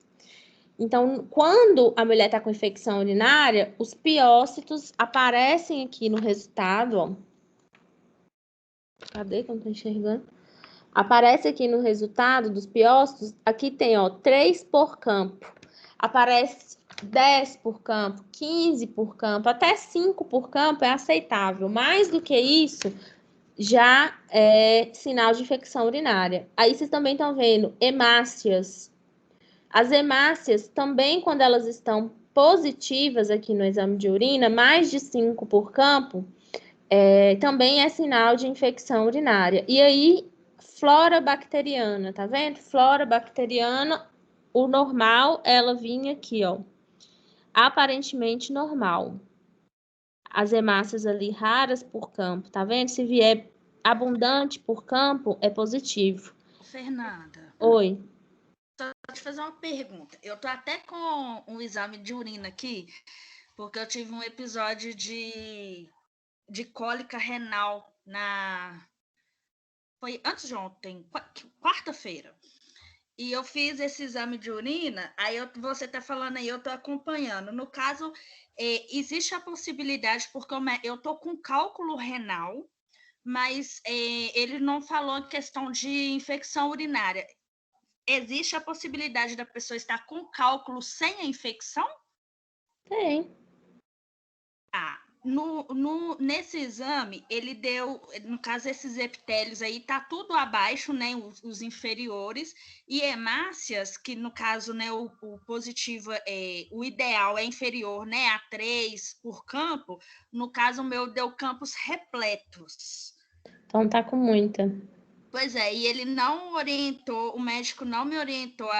Então, quando a mulher está com infecção urinária, os piócitos aparecem aqui no resultado, ó. Cadê que eu não tô enxergando? Aparece aqui no resultado dos piócitos, aqui tem, ó, 3 por campo. Aparece 10 por campo, 15 por campo, até 5 por campo é aceitável. Mais do que isso, já é sinal de infecção urinária. Aí vocês também estão vendo hemácias. As hemácias também, quando elas estão positivas aqui no exame de urina, mais de 5 por campo, também é sinal de infecção urinária. E aí, flora bacteriana, tá vendo? Flora bacteriana, o normal, ela vinha aqui, ó. Aparentemente normal. As hemácias ali raras por campo, tá vendo? Se vier abundante por campo, é positivo. Fernanda. Oi. Só te fazer uma pergunta. Eu tô até com um exame de urina aqui, porque eu tive um episódio de cólica renal foi antes de ontem, quarta-feira. E eu fiz esse exame de urina, aí você tá falando aí, eu tô acompanhando. No caso, existe a possibilidade, porque eu tô com cálculo renal, mas ele não falou em questão de infecção urinária. Existe a possibilidade da pessoa estar com cálculo sem a infecção? Tem. Nesse exame, ele deu, no caso, esses epitélios aí, tá tudo abaixo, né, os inferiores, e hemácias, que no caso, né, o positivo, o ideal é inferior, né, a 3 por campo, no caso, o meu deu campos repletos. Então tá com muita. Pois é, e ele não orientou, o médico não me orientou,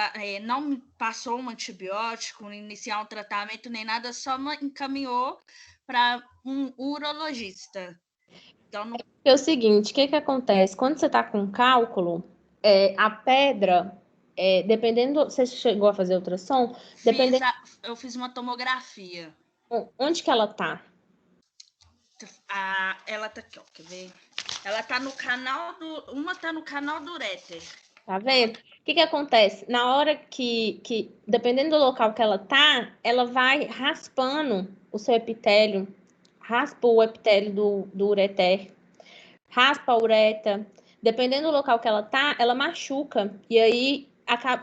não me passou um antibiótico, iniciar um tratamento, nem nada, só me encaminhou para um urologista. Então, É o seguinte, o que acontece? Quando você tá com cálculo, a pedra, dependendo, você chegou a fazer ultrassom? Eu fiz uma tomografia. Onde que ela tá? Ela tá aqui, ó, quer ver? Ela tá no canal uma tá no canal do uréter. Tá vendo? O que acontece? Na hora que, dependendo do local que ela tá, ela vai raspando o seu epitélio, raspa o epitélio do ureter, raspa a ureta. Dependendo do local que ela tá, ela machuca. E aí,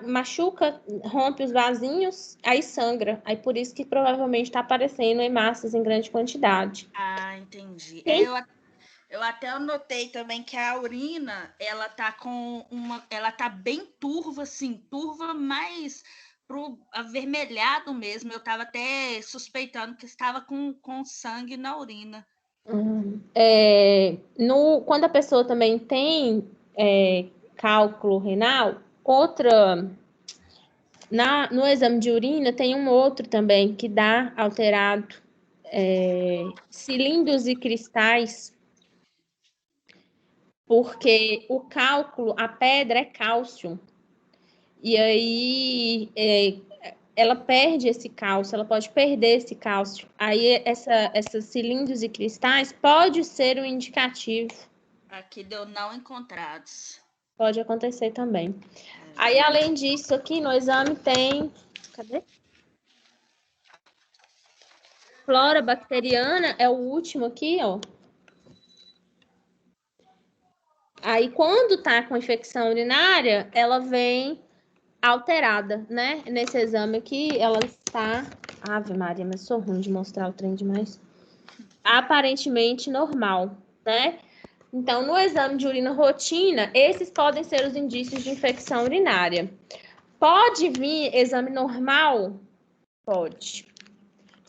machuca, rompe os vasinhos, aí sangra. Aí por isso que provavelmente tá aparecendo hemácias em grande quantidade. Entendi. Eu até anotei também que a urina, ela tá ela tá bem turva, assim, turva mais pro avermelhado mesmo. Eu tava até suspeitando que estava com sangue na urina. Quando a pessoa também tem cálculo renal, no exame de urina tem um outro também que dá alterado, cilindros e cristais, porque o cálculo, a pedra é cálcio, e aí ela perde esse cálcio, ela pode perder esse cálcio. Aí essas cilindros e cristais pode ser um indicativo. Aqui deu não encontrados. Pode acontecer também. Aí, além disso, aqui no exame tem... Cadê? Flora bacteriana é o último aqui, ó. Aí, quando tá com infecção urinária, ela vem alterada, né? Nesse exame aqui, ela está... Ave Maria, mas sou ruim de mostrar o trem demais. Aparentemente normal, né? Então, no exame de urina rotina, esses podem ser os indícios de infecção urinária. Pode vir exame normal? Pode.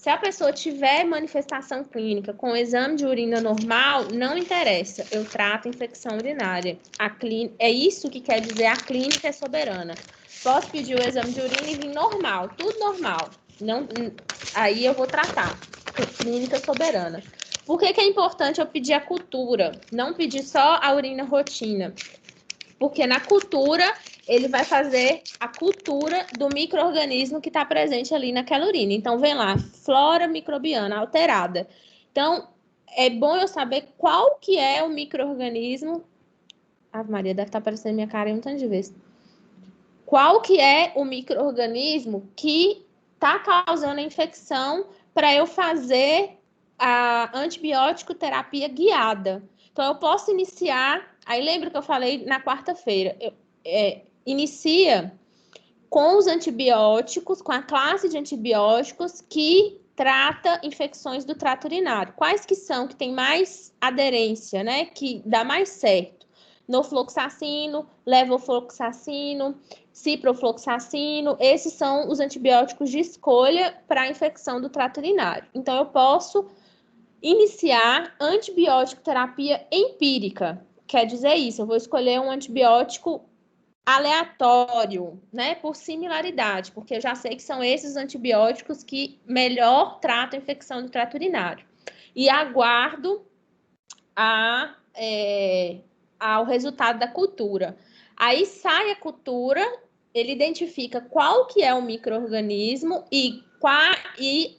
Se a pessoa tiver manifestação clínica com exame de urina normal, não interessa, eu trato infecção urinária. É isso que quer dizer a clínica é soberana. Posso pedir o exame de urina e vir normal, tudo normal. Não, aí eu vou tratar, clínica soberana. Por que é importante eu pedir a cultura? Não pedir só a urina rotina. Porque na cultura, ele vai fazer a cultura do micro-organismo que está presente ali naquela urina. Então, vem lá, flora microbiana alterada. Então, é bom eu saber qual que é o micro-organismo. Ave Maria, deve estar aparecendo na minha cara um tanto de vezes. Qual que é o micro-organismo que está causando a infecção para eu fazer a antibiótico terapia guiada. Então, eu posso iniciar... Aí, lembra que eu falei na quarta-feira? Inicia com os antibióticos, com a classe de antibióticos que trata infecções do trato urinário. Quais que são que tem mais aderência, né? Que dá mais certo? Norfloxacino, levofloxacino, ciprofloxacino, esses são os antibióticos de escolha para a infecção do trato urinário. Então, eu posso iniciar antibiótico terapia empírica. Quer dizer isso, eu vou escolher um antibiótico aleatório, né, por similaridade, porque eu já sei que são esses antibióticos que melhor tratam a infecção do trato urinário. E aguardo ao resultado da cultura. Aí sai a cultura, ele identifica qual que é o micro-organismo e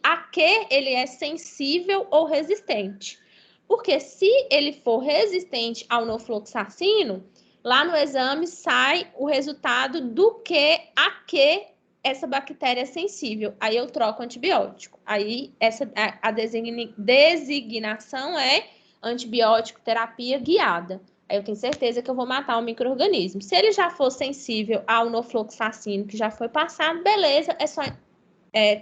a que ele é sensível ou resistente. Porque se ele for resistente ao norfloxacino, lá no exame sai o resultado a que essa bactéria é sensível. Aí eu troco o antibiótico. Aí a designação é antibiótico terapia guiada. Aí eu tenho certeza que eu vou matar o micro-organismo. Se ele já for sensível ao norfloxacino, que já foi passado, beleza, é só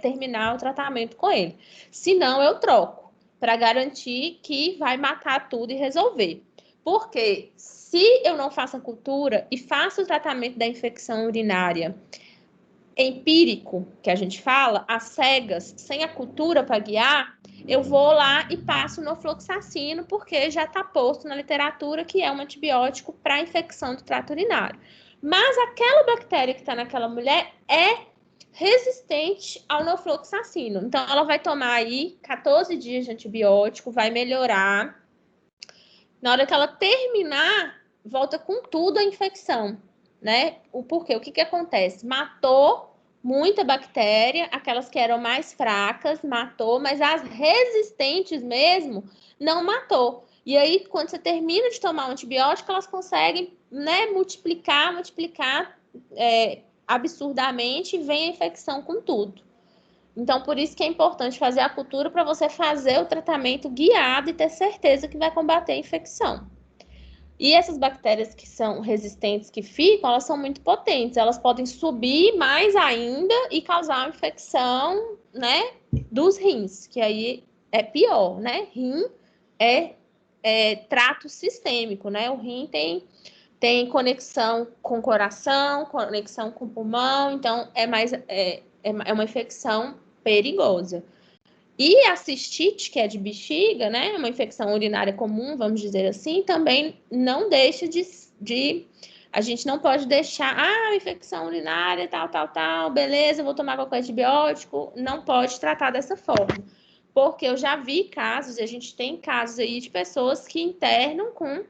terminar o tratamento com ele. Se não, eu troco, para garantir que vai matar tudo e resolver. Porque se eu não faço a cultura e faço o tratamento da infecção urinária empírico, que a gente fala, às cegas, sem a cultura para guiar, eu vou lá e passo no norfloxacino, porque já está posto na literatura que é um antibiótico para infecção do trato urinário. Mas aquela bactéria que está naquela mulher é resistente ao norfloxacino. Então, ela vai tomar aí 14 dias de antibiótico, vai melhorar. Na hora que ela terminar, volta com tudo a infecção, né? O porquê? O que acontece? Matou muita bactéria, aquelas que eram mais fracas, matou, mas as resistentes mesmo, não matou. E aí, quando você termina de tomar o antibiótico, elas conseguem, né, multiplicar absurdamente e vem a infecção com tudo. Então, por isso que é importante fazer a cultura para você fazer o tratamento guiado e ter certeza que vai combater a infecção. E essas bactérias que são resistentes, que ficam, elas são muito potentes. Elas podem subir mais ainda e causar uma infecção, né, dos rins, que aí é pior, né? Rim é trato sistêmico, né? O rim tem conexão com o coração, conexão com o pulmão, então é uma infecção perigosa. E a cistite, que é de bexiga, né, uma infecção urinária comum, vamos dizer assim, também não deixa a gente não pode deixar, infecção urinária, tal, beleza, vou tomar qualquer antibiótico, não pode tratar dessa forma. Porque eu já vi casos, e a gente tem casos aí de pessoas que internam com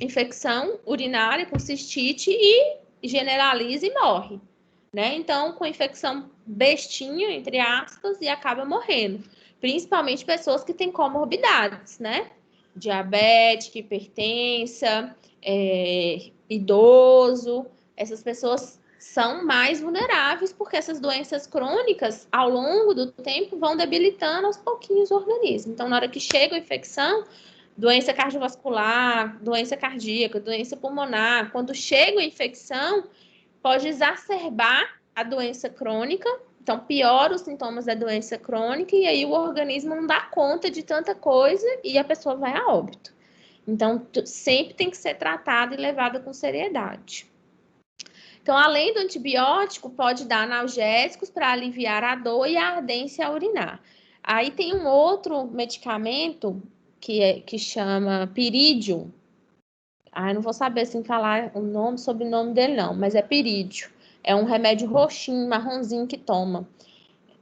infecção urinária, com cistite e generaliza e morre, né? Então, com infecção bestinha, entre aspas, e acaba morrendo. Principalmente pessoas que têm comorbidades, né? Diabética, hipertensa, idoso. Essas pessoas são mais vulneráveis porque essas doenças crônicas, ao longo do tempo, vão debilitando aos pouquinhos o organismo. Então, na hora que chega a infecção, doença cardiovascular, doença cardíaca, doença pulmonar, quando chega a infecção, pode exacerbar a doença crônica, então piora os sintomas da doença crônica e aí o organismo não dá conta de tanta coisa e a pessoa vai a óbito. Então, sempre tem que ser tratada e levada com seriedade. Então, além do antibiótico, pode dar analgésicos para aliviar a dor e a ardência a urinar. Aí tem um outro medicamento que chama pirídio. Eu não vou saber assim falar o nome, sobrenome dele não, mas é pirídio. É um remédio roxinho, marronzinho que toma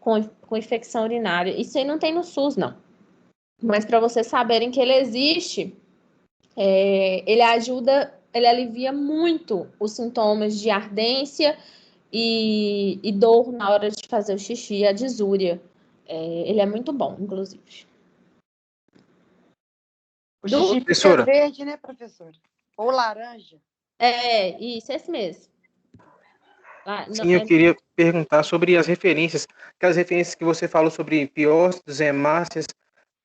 com infecção urinária. Isso aí não tem no SUS, não. Mas para vocês saberem que ele existe, ele alivia muito os sintomas de ardência e dor na hora de fazer o xixi, a disúria. Ele é muito bom, inclusive. O xixi fica Professora. verde, né, professora? Ou laranja. Isso, esse mesmo. Sim, eu queria perguntar sobre as referências, aquelas referências que você falou sobre piócitos, hemácias,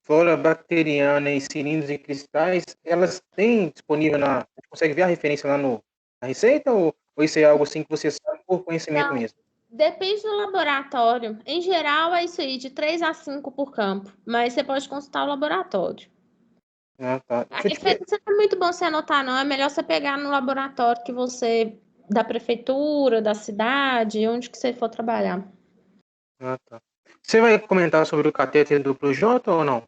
flora bacteriana e cilindros e cristais, elas têm disponível consegue ver a referência lá na receita ou isso é algo assim que você sabe por conhecimento Não. mesmo? Depende do laboratório. Em geral, é isso aí, de 3 a 5 por campo. Mas você pode consultar o laboratório. Ah, tá. A referência não é muito bom você anotar, não. É melhor você pegar no laboratório da prefeitura, da cidade, onde que você for trabalhar. Ah, tá. Você vai comentar sobre o catéter duplo J ou não?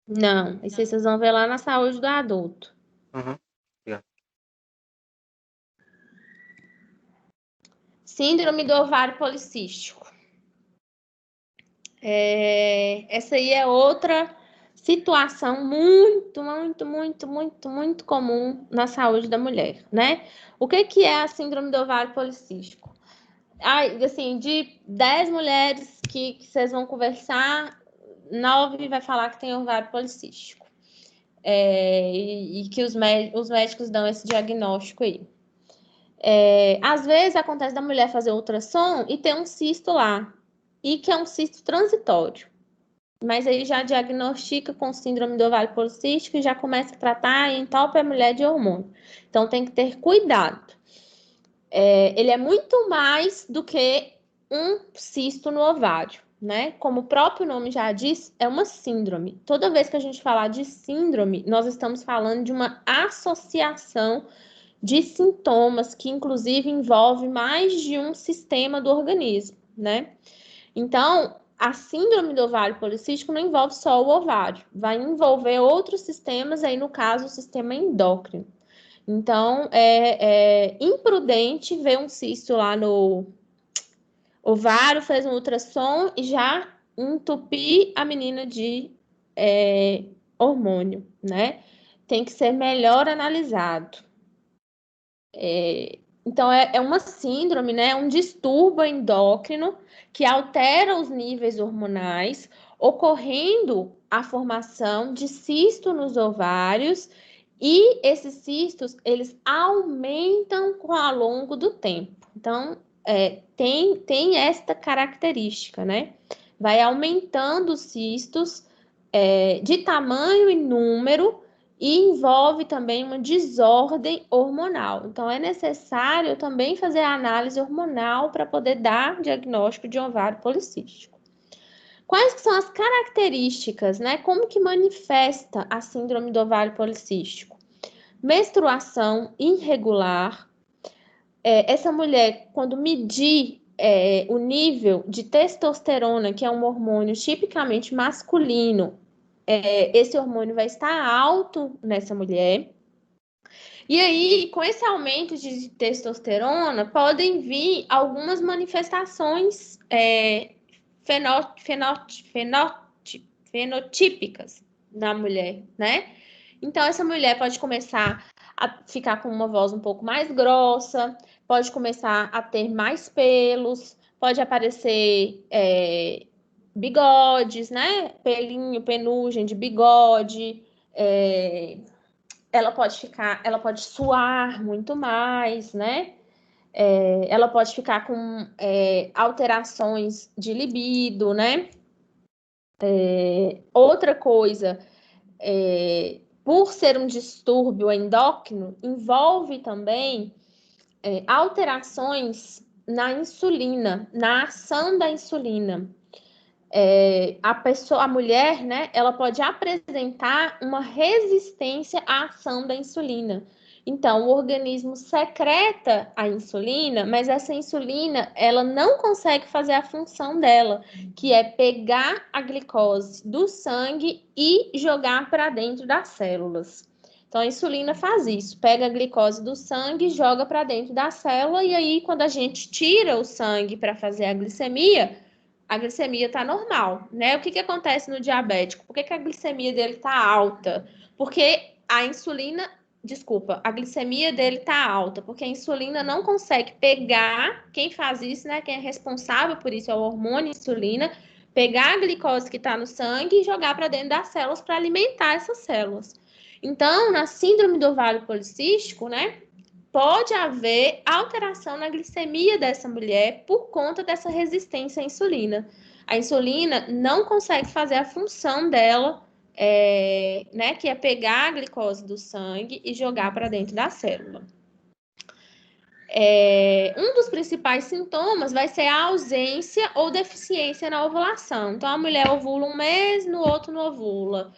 Não, isso aí vocês vão ver lá na saúde do adulto. Uhum. Síndrome do ovário policístico. Essa aí é outra situação muito, muito, muito, muito, muito comum na saúde da mulher, né? O que é a síndrome do ovário policístico? Assim, de 10 mulheres que vocês vão conversar, 9 vai falar que tem ovário policístico. E que os médicos dão esse diagnóstico aí. Às vezes acontece da mulher fazer ultrassom e ter um cisto lá, e que é um cisto transitório. Mas aí já diagnostica com síndrome do ovário policístico e já começa a tratar e entope a mulher de hormônio. Então tem que ter cuidado. Ele é muito mais do que um cisto no ovário, né? Como o próprio nome já diz, é uma síndrome. Toda vez que a gente falar de síndrome, nós estamos falando de uma associação de sintomas que, inclusive, envolve mais de um sistema do organismo, né? Então, a síndrome do ovário policístico não envolve só o ovário, vai envolver outros sistemas, aí no caso, o sistema endócrino. Então, é imprudente ver um cisto lá no ovário, fez um ultrassom e já entupir a menina de hormônio, né? Tem que ser melhor analisado. Então, é uma síndrome, né? Um distúrbio endócrino que altera os níveis hormonais, ocorrendo a formação de cisto nos ovários, e esses cistos, eles aumentam ao longo do tempo. Então, tem esta característica, né? Vai aumentando os cistos de tamanho e número, e envolve também uma desordem hormonal. Então, é necessário também fazer a análise hormonal para poder dar diagnóstico de ovário policístico. Quais que são as características, né? Como que manifesta a síndrome do ovário policístico? Menstruação irregular. Essa mulher, quando medir o nível de testosterona, que é um hormônio tipicamente masculino, esse hormônio vai estar alto nessa mulher. E aí, com esse aumento de testosterona, podem vir algumas manifestações fenotípicas na mulher, né? Então, essa mulher pode começar a ficar com uma voz um pouco mais grossa, pode começar a ter mais pelos, pode aparecer bigodes, né? Pelinho, penugem de bigode. Ela pode suar muito mais, né? Ela pode ficar com alterações de libido, né? Outra coisa, por ser um distúrbio endócrino, envolve também alterações na insulina, na ação da insulina. A mulher, né, ela pode apresentar uma resistência à ação da insulina. Então, o organismo secreta a insulina, mas essa insulina, ela não consegue fazer a função dela, que é pegar a glicose do sangue e jogar para dentro das células. Então, a insulina faz isso, pega a glicose do sangue e joga para dentro da célula, e aí, quando a gente tira o sangue para fazer a glicemia está normal, né? O que acontece no diabético? Por que a glicemia dele está alta? Porque a glicemia dele está alta, porque a insulina não consegue pegar, quem faz isso, né? Quem é responsável por isso é o hormônio insulina, pegar a glicose que está no sangue e jogar para dentro das células para alimentar essas células. Então, na síndrome do ovário policístico, né? Pode haver alteração na glicemia dessa mulher por conta dessa resistência à insulina. A insulina não consegue fazer a função dela, né, que é pegar a glicose do sangue e jogar para dentro da célula. Um dos principais sintomas vai ser a ausência ou deficiência na ovulação. Então, a mulher ovula um mês, no outro não ovula.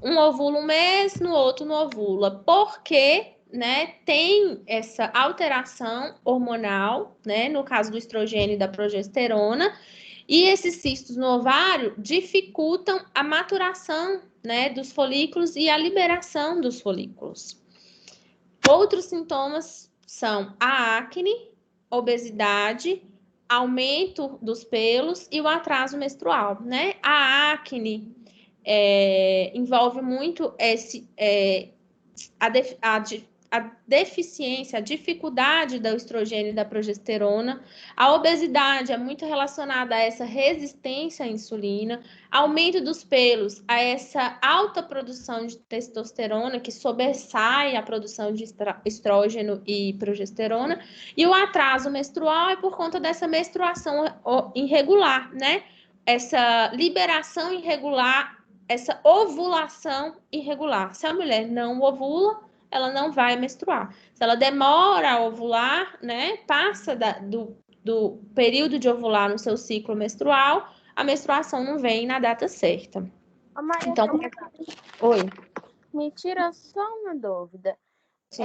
Um ovula um mês, no outro não ovula. Porque, né, tem essa alteração hormonal, né, no caso do estrogênio e da progesterona, e esses cistos no ovário dificultam a maturação, né, dos folículos e a liberação dos folículos. Outros sintomas são a acne, obesidade, aumento dos pelos e o atraso menstrual, né? A acne envolve muito a deficiência, a dificuldade do estrogênio e da progesterona. A obesidade é muito relacionada a essa resistência à insulina, aumento dos pelos, a essa alta produção de testosterona, que sobressai a produção de estrógeno e progesterona, e o atraso menstrual é por conta dessa menstruação irregular, né? Essa liberação irregular, essa ovulação irregular. Se a mulher não ovula, ela não vai menstruar. Se ela demora a ovular, né, passa do período de ovular no seu ciclo menstrual, a menstruação não vem na data certa. Maria, Então, oi. Me tira só uma dúvida. Sim.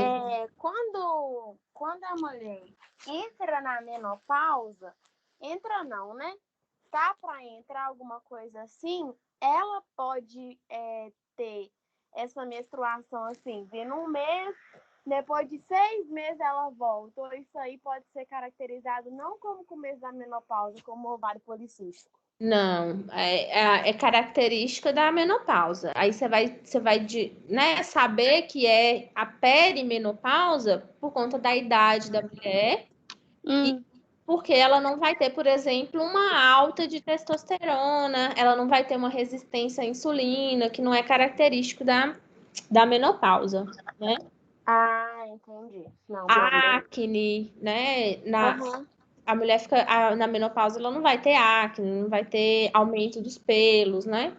Quando a mulher entra na menopausa, entra não, né? Tá para entrar alguma coisa assim, ela pode ter essa menstruação assim, vindo um mês, depois de 6 meses ela volta. Ou isso aí pode ser caracterizado não como começo da menopausa, como ovário policístico? Não, é característica da menopausa. Aí você vai né, saber que é a perimenopausa por conta da idade da mulher e porque ela não vai ter, por exemplo, uma alta de testosterona, ela não vai ter uma resistência à insulina, que não é característico da menopausa, né? Ah, entendi. Não, Acne, né? A mulher fica na menopausa, ela não vai ter acne, não vai ter aumento dos pelos, né?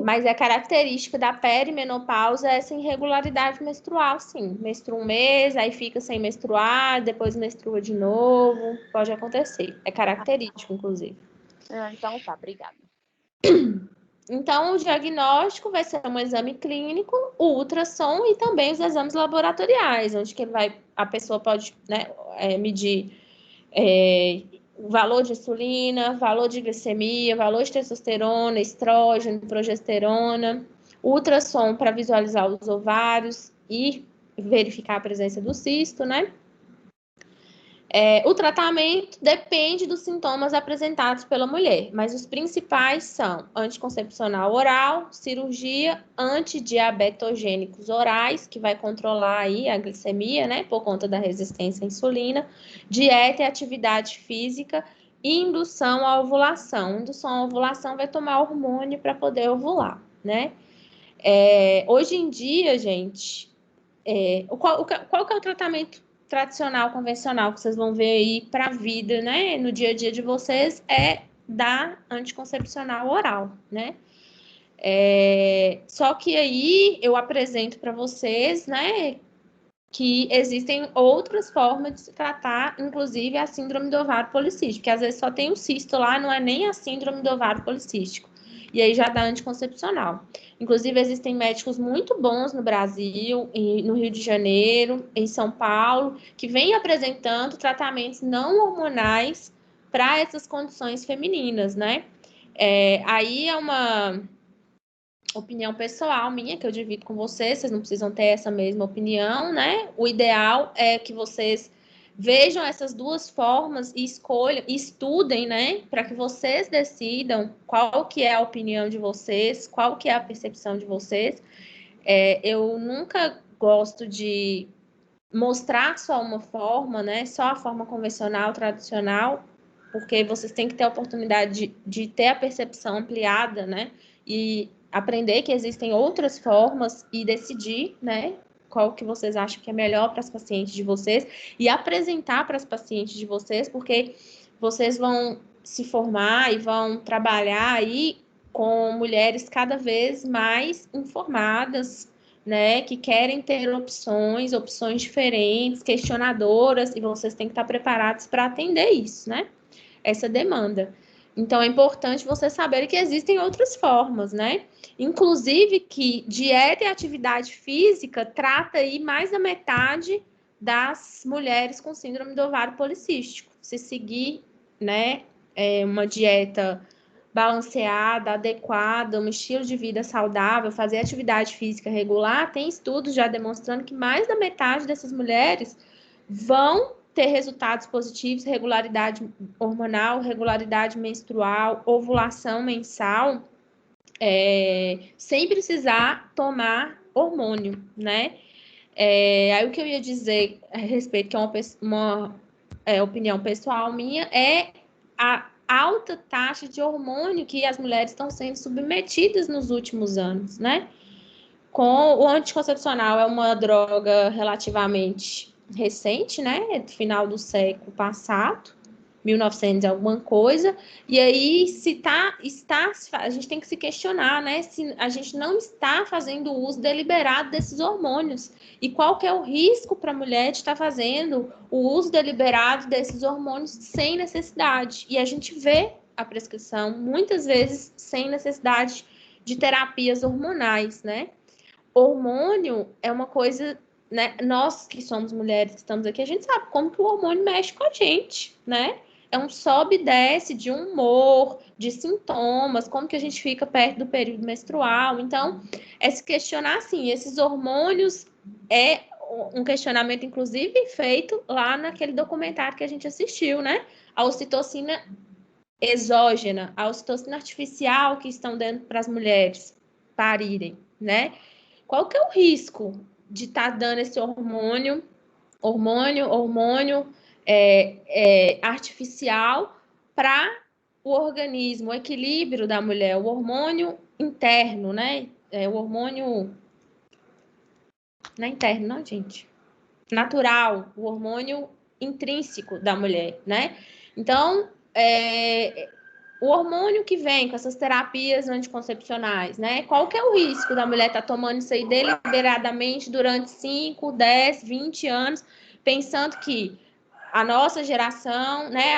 Mas é característica da perimenopausa essa irregularidade menstrual, sim. Menstrua um mês, aí fica sem menstruar, depois menstrua de novo, pode acontecer. É característico, inclusive. Então tá, obrigada. Então, o diagnóstico vai ser um exame clínico, o ultrassom e também os exames laboratoriais, onde a pessoa pode, né, medir o valor de insulina, valor de glicemia, valor de testosterona, estrógeno, progesterona, ultrassom para visualizar os ovários e verificar a presença do cisto, né? O tratamento depende dos sintomas apresentados pela mulher, mas os principais são anticoncepcional oral, cirurgia, antidiabetogênicos orais, que vai controlar aí a glicemia, né, por conta da resistência à insulina, dieta e atividade física e indução à ovulação. Indução à ovulação vai tomar hormônio para poder ovular, né? Hoje em dia, gente, qual que é o tratamento tradicional, convencional, que vocês vão ver aí para a vida, né? No dia a dia de vocês, é dar anticoncepcional oral, né? Só que aí eu apresento para vocês, né, que existem outras formas de se tratar, inclusive a síndrome do ovário policístico, que às vezes só tem um cisto lá, não é nem a síndrome do ovário policístico. e aí já dá anticoncepcional. Inclusive, existem médicos muito bons no Brasil, no Rio de Janeiro, em São Paulo, que vêm apresentando tratamentos não hormonais para essas condições femininas, né? Aí é uma opinião pessoal minha, que eu divido com vocês não precisam ter essa mesma opinião, né? O ideal é que vocês vejam essas duas formas e escolham, estudem, né? Para que vocês decidam qual que é a opinião de vocês, qual que é a percepção de vocês. Eu nunca gosto de mostrar só uma forma, né? Só a forma convencional, tradicional, porque vocês têm que ter a oportunidade de ter a percepção ampliada, né? E aprender que existem outras formas e decidir, né? Qual que vocês acham que é melhor para as pacientes de vocês e apresentar para as pacientes de vocês, porque vocês vão se formar e vão trabalhar aí com mulheres cada vez mais informadas, né, que querem ter opções diferentes, questionadoras, e vocês têm que estar preparados para atender isso, né? Essa demanda. Então, é importante vocês saberem que existem outras formas, né? Inclusive que dieta e atividade física trata aí mais da metade das mulheres com síndrome do ovário policístico. Se seguir, né, uma dieta balanceada, adequada, um estilo de vida saudável, fazer atividade física regular, tem estudos já demonstrando que mais da metade dessas mulheres vão ter resultados positivos, regularidade hormonal, regularidade menstrual, ovulação mensal, sem precisar tomar hormônio, né? Aí o que eu ia dizer a respeito, que é uma opinião pessoal minha, é a alta taxa de hormônio que as mulheres estão sendo submetidas nos últimos anos, né? O anticoncepcional é uma droga relativamente recente, né? Do final do século passado, 1900 alguma coisa, e aí a gente tem que se questionar, né? Se a gente não está fazendo o uso deliberado desses hormônios. E qual que é o risco para a mulher de estar fazendo o uso deliberado desses hormônios sem necessidade? E a gente vê a prescrição, muitas vezes, sem necessidade de terapias hormonais, né? Hormônio é uma coisa, né? Nós que somos mulheres que estamos aqui, a gente sabe como que o hormônio mexe com a gente, né? É um sobe e desce de humor, de sintomas, como que a gente fica perto do período menstrual. Então, se questionar, assim, esses hormônios é um questionamento, inclusive, feito lá naquele documentário que a gente assistiu, né? A ocitocina exógena, a ocitocina artificial que estão dando para as mulheres parirem, né? Qual que é o risco de estar dando esse hormônio artificial para o organismo, o equilíbrio da mulher, o hormônio interno, né? O hormônio... Não é interno, não, gente. Natural, o hormônio intrínseco da mulher, né? Então, o hormônio que vem com essas terapias anticoncepcionais, né? Qual que é o risco da mulher estar tomando isso aí deliberadamente durante 5, 10, 20 anos, pensando que a nossa geração, né?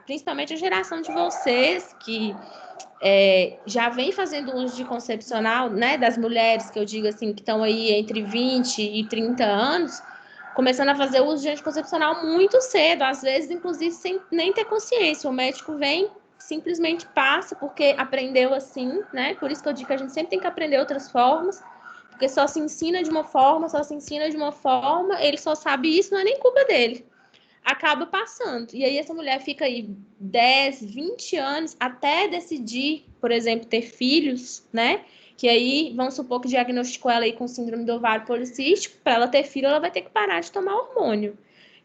Principalmente a geração de vocês, que já vem fazendo uso de concepcional, né? Das mulheres, que eu digo assim, que estão aí entre 20 e 30 anos, começando a fazer uso de anticoncepcional muito cedo, às vezes, inclusive, sem nem ter consciência. O médico vem, simplesmente passa, porque aprendeu assim, né? Por isso que eu digo que a gente sempre tem que aprender outras formas, porque só se ensina de uma forma, ele só sabe isso, não é nem culpa dele. Acaba passando. E aí essa mulher fica aí 10, 20 anos até decidir, por exemplo, ter filhos, né? Que aí, vamos supor que diagnosticou ela aí com síndrome do ovário policístico, para ela ter filho, ela vai ter que parar de tomar hormônio.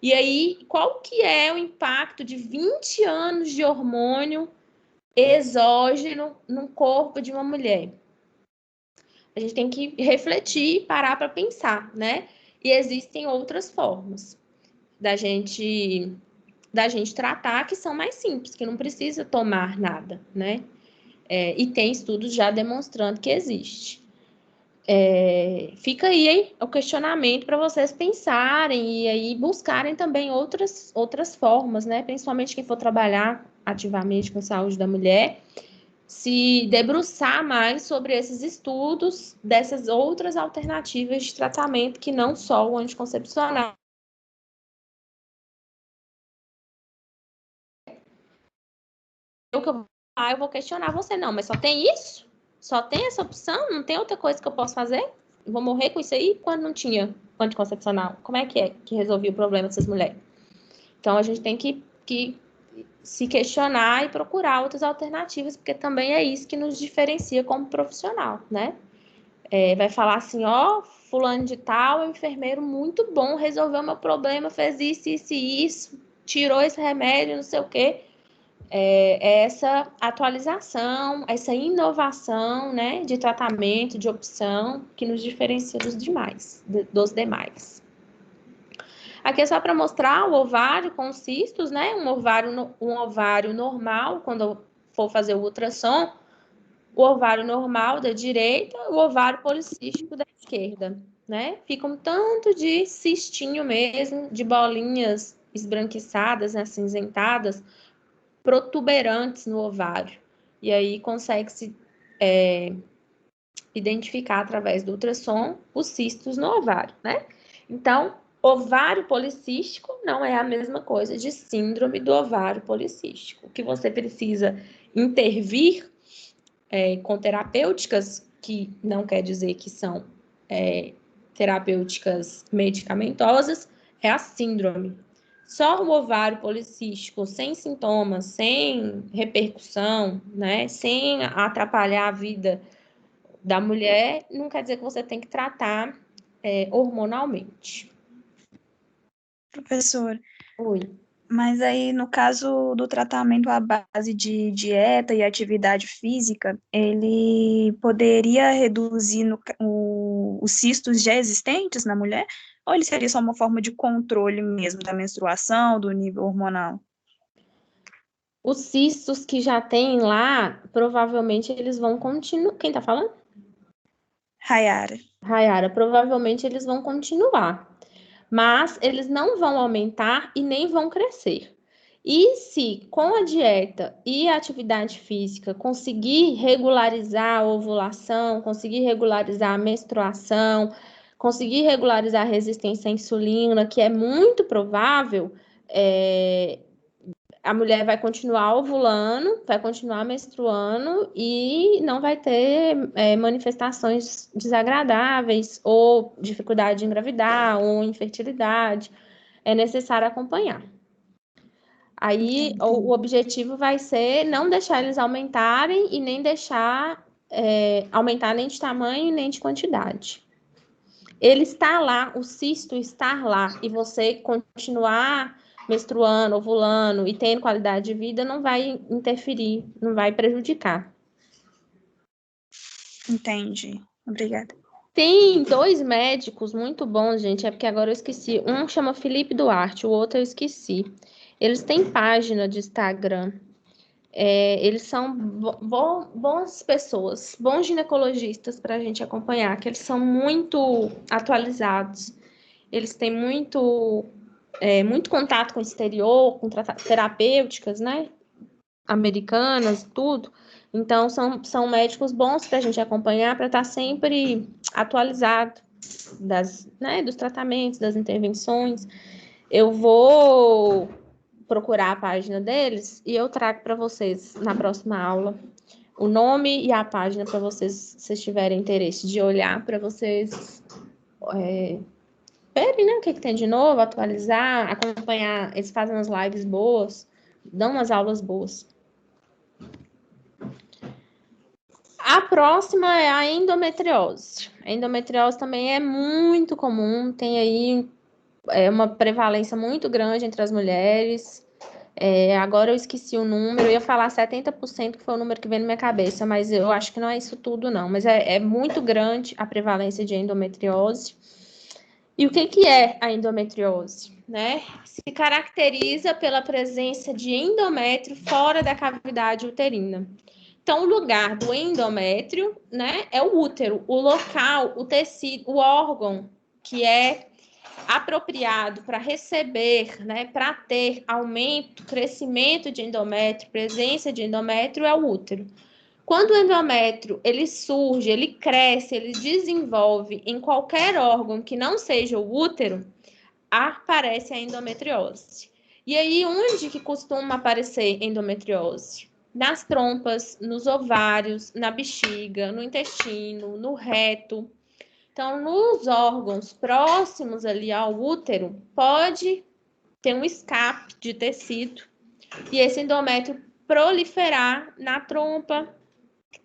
E aí, qual que é o impacto de 20 anos de hormônio exógeno no corpo de uma mulher? A gente tem que refletir e parar para pensar, né? E existem outras formas da gente tratar que são mais simples, que não precisa tomar nada, né? E tem estudos já demonstrando que existe. Fica aí, hein, o questionamento para vocês pensarem e aí buscarem também outras formas, né? Principalmente quem for trabalhar ativamente com a saúde da mulher, se debruçar mais sobre esses estudos dessas outras alternativas de tratamento que não só o anticoncepcional. O que eu vou falar, eu vou questionar você, não, mas só tem isso? Só tem essa opção? Não tem outra coisa que eu posso fazer? Eu vou morrer com isso aí quando não tinha anticoncepcional? Como é que resolvia o problema dessas mulheres? Então, a gente tem que se questionar e procurar outras alternativas, porque também é isso que nos diferencia como profissional, né? Vai falar assim, ó, fulano de tal, é um enfermeiro muito bom, resolveu meu problema, fez isso, isso e isso, tirou esse remédio, não sei o quê. Essa atualização, essa inovação, né, de tratamento, de opção, que nos diferencia dos demais. Aqui é só para mostrar o ovário com os cistos, né? Um ovário normal, quando eu for fazer o ultrassom, o ovário normal da direita, o ovário policístico da esquerda, né? Fica um tanto de cistinho mesmo, de bolinhas esbranquiçadas, né, acinzentadas, protuberantes no ovário. E aí consegue-se identificar através do ultrassom os cistos no ovário, né? Então, ovário policístico não é a mesma coisa de síndrome do ovário policístico. O que você precisa intervir com terapêuticas, que não quer dizer que são terapêuticas medicamentosas, é a síndrome. Só o ovário policístico, sem sintomas, sem repercussão, né, sem atrapalhar a vida da mulher, não quer dizer que você tem que tratar hormonalmente. Professor, Oi. mas aí no caso do tratamento à base de dieta e atividade física, ele poderia reduzir os cistos já existentes na mulher? Ou ele seria só uma forma de controle mesmo da menstruação, do nível hormonal? Os cistos que já tem lá, provavelmente eles vão continuar. Quem tá falando? Rayara, provavelmente eles vão continuar. Mas eles não vão aumentar e nem vão crescer. E se com a dieta e a atividade física conseguir regularizar a ovulação, conseguir regularizar a menstruação, conseguir regularizar a resistência à insulina, que é muito provável, a mulher vai continuar ovulando, vai continuar menstruando e não vai ter manifestações desagradáveis ou dificuldade de engravidar ou infertilidade. É necessário acompanhar. Aí o objetivo vai ser não deixar eles aumentarem e nem deixar aumentar nem de tamanho nem de quantidade. Ele está lá, o cisto estar lá e você continuar menstruando, ovulando e tendo qualidade de vida não vai interferir, não vai prejudicar. Entendi. Obrigada. Tem 2 médicos muito bons, gente, é porque agora eu esqueci. Um chama Felipe Duarte, o outro eu esqueci. Eles têm página de Instagram. Eles são boas pessoas, bons ginecologistas para a gente acompanhar, que eles são muito atualizados. Eles têm muito contato com o exterior, com terapêuticas, né? Americanas, tudo. Então, são médicos bons para a gente acompanhar, para estar sempre atualizado dos tratamentos, das intervenções. Eu vou procurar a página deles e eu trago para vocês na próxima aula o nome e a página para vocês, se vocês tiverem interesse de olhar, para vocês verem, né, o que tem de novo, atualizar, acompanhar. Eles fazem umas lives boas, dão umas aulas boas. A próxima é a endometriose. A endometriose também é muito comum, tem aí uma prevalência muito grande entre as mulheres. Agora eu esqueci o número, eu ia falar 70%, que foi o número que veio na minha cabeça, mas eu acho que não é isso tudo, não. Mas é muito grande a prevalência de endometriose. E o que é a endometriose? Né? Se caracteriza pela presença de endométrio fora da cavidade uterina. Então, o lugar do endométrio, né, é o útero, o local, o tecido, o órgão que é apropriado para receber, né, para ter aumento, crescimento de endométrio, presença de endométrio, é o útero. Quando o endométrio ele surge, ele cresce, ele desenvolve em qualquer órgão que não seja o útero, aparece a endometriose. E aí, onde que costuma aparecer endometriose? Nas trompas, nos ovários, na bexiga, no intestino, no reto. Então, nos órgãos próximos ali ao útero, pode ter um escape de tecido e esse endométrio proliferar na trompa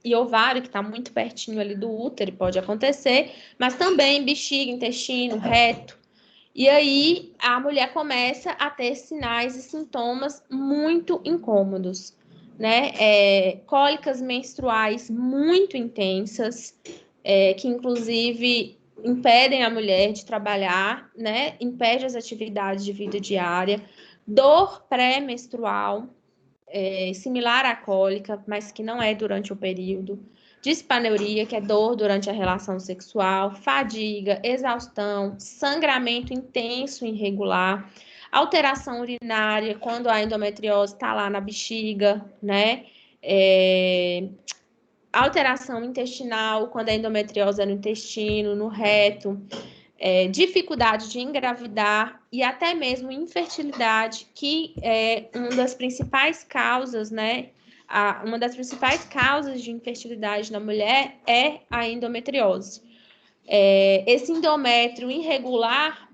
e ovário, que está muito pertinho ali do útero, pode acontecer, mas também bexiga, intestino, reto. E aí a mulher começa a ter sinais e sintomas muito incômodos, né? Cólicas menstruais muito intensas, que inclusive impedem a mulher de trabalhar, né? Impede as atividades de vida diária, dor pré-menstrual, similar à cólica, mas que não é durante o período, dispaneuria, que é dor durante a relação sexual, fadiga, exaustão, sangramento intenso e irregular, alteração urinária, quando a endometriose está lá na bexiga, né? Alteração intestinal, quando a endometriose é no intestino, no reto, dificuldade de engravidar e até mesmo infertilidade, que é uma das principais causas, né? Uma das principais causas de infertilidade na mulher é a endometriose. Esse endométrio irregular,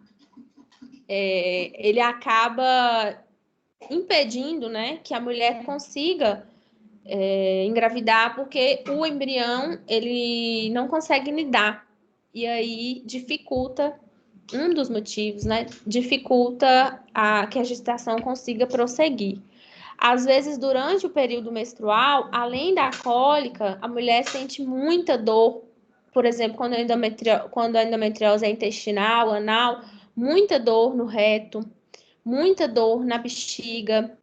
ele acaba impedindo, né, que a mulher consiga engravidar, porque o embrião ele não consegue nidar e aí dificulta, um dos motivos, né, dificulta que a gestação consiga prosseguir. Às vezes, durante o período menstrual, além da cólica, a mulher sente muita dor, por exemplo, quando a endometriose é intestinal, anal, muita dor no reto, muita dor na bexiga,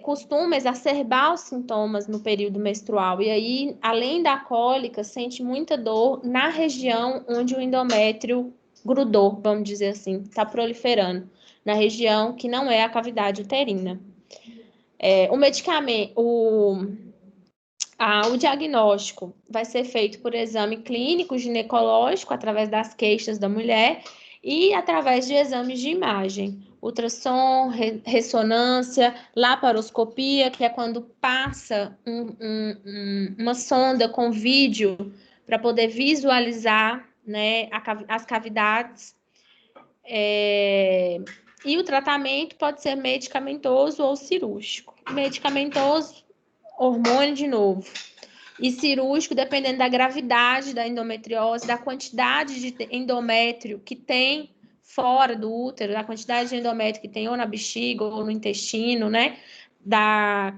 costuma exacerbar os sintomas no período menstrual. E aí, além da cólica, sente muita dor na região onde o endométrio grudou, vamos dizer assim, está proliferando, na região que não é a cavidade uterina. O medicamento, o diagnóstico vai ser feito por exame clínico ginecológico, através das queixas da mulher, e através de exames de imagem, ultrassom, ressonância, laparoscopia, que é quando passa uma sonda com vídeo para poder visualizar, né, as cavidades. E o tratamento pode ser medicamentoso ou cirúrgico. Medicamentoso, hormônio de novo. E cirúrgico, dependendo da gravidade da endometriose, da quantidade de endométrio que tem fora do útero, da quantidade de endométrio que tem ou na bexiga ou no intestino, né? Da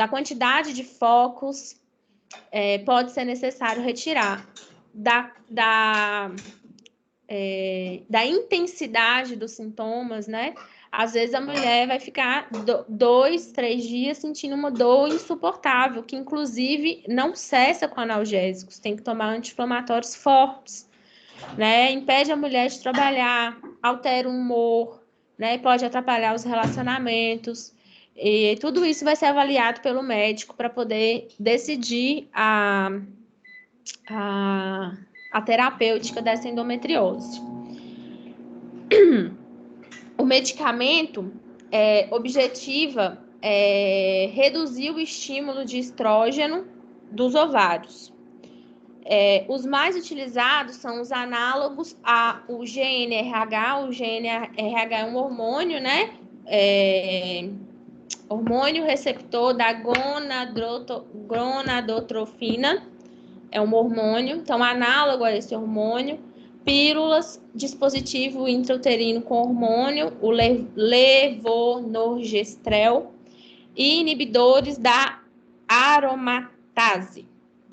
quantidade de focos, pode ser necessário retirar. Da intensidade dos sintomas, né? Às vezes a mulher vai ficar 2, 3 dias sentindo uma dor insuportável, que inclusive não cessa com analgésicos, tem que tomar anti-inflamatórios fortes, né? Impede a mulher de trabalhar, altera o humor, né? Pode atrapalhar os relacionamentos. E tudo isso vai ser avaliado pelo médico para poder decidir a terapêutica dessa endometriose. O medicamento objetiva reduzir o estímulo de estrógeno dos ovários. Os mais utilizados são os análogos ao GnRH. O GnRH é um hormônio, né? Hormônio receptor da gonadotrofina. É um hormônio, então análogo a esse hormônio. Pílulas, dispositivo intrauterino com hormônio, o levonorgestrel, e inibidores da aromatase,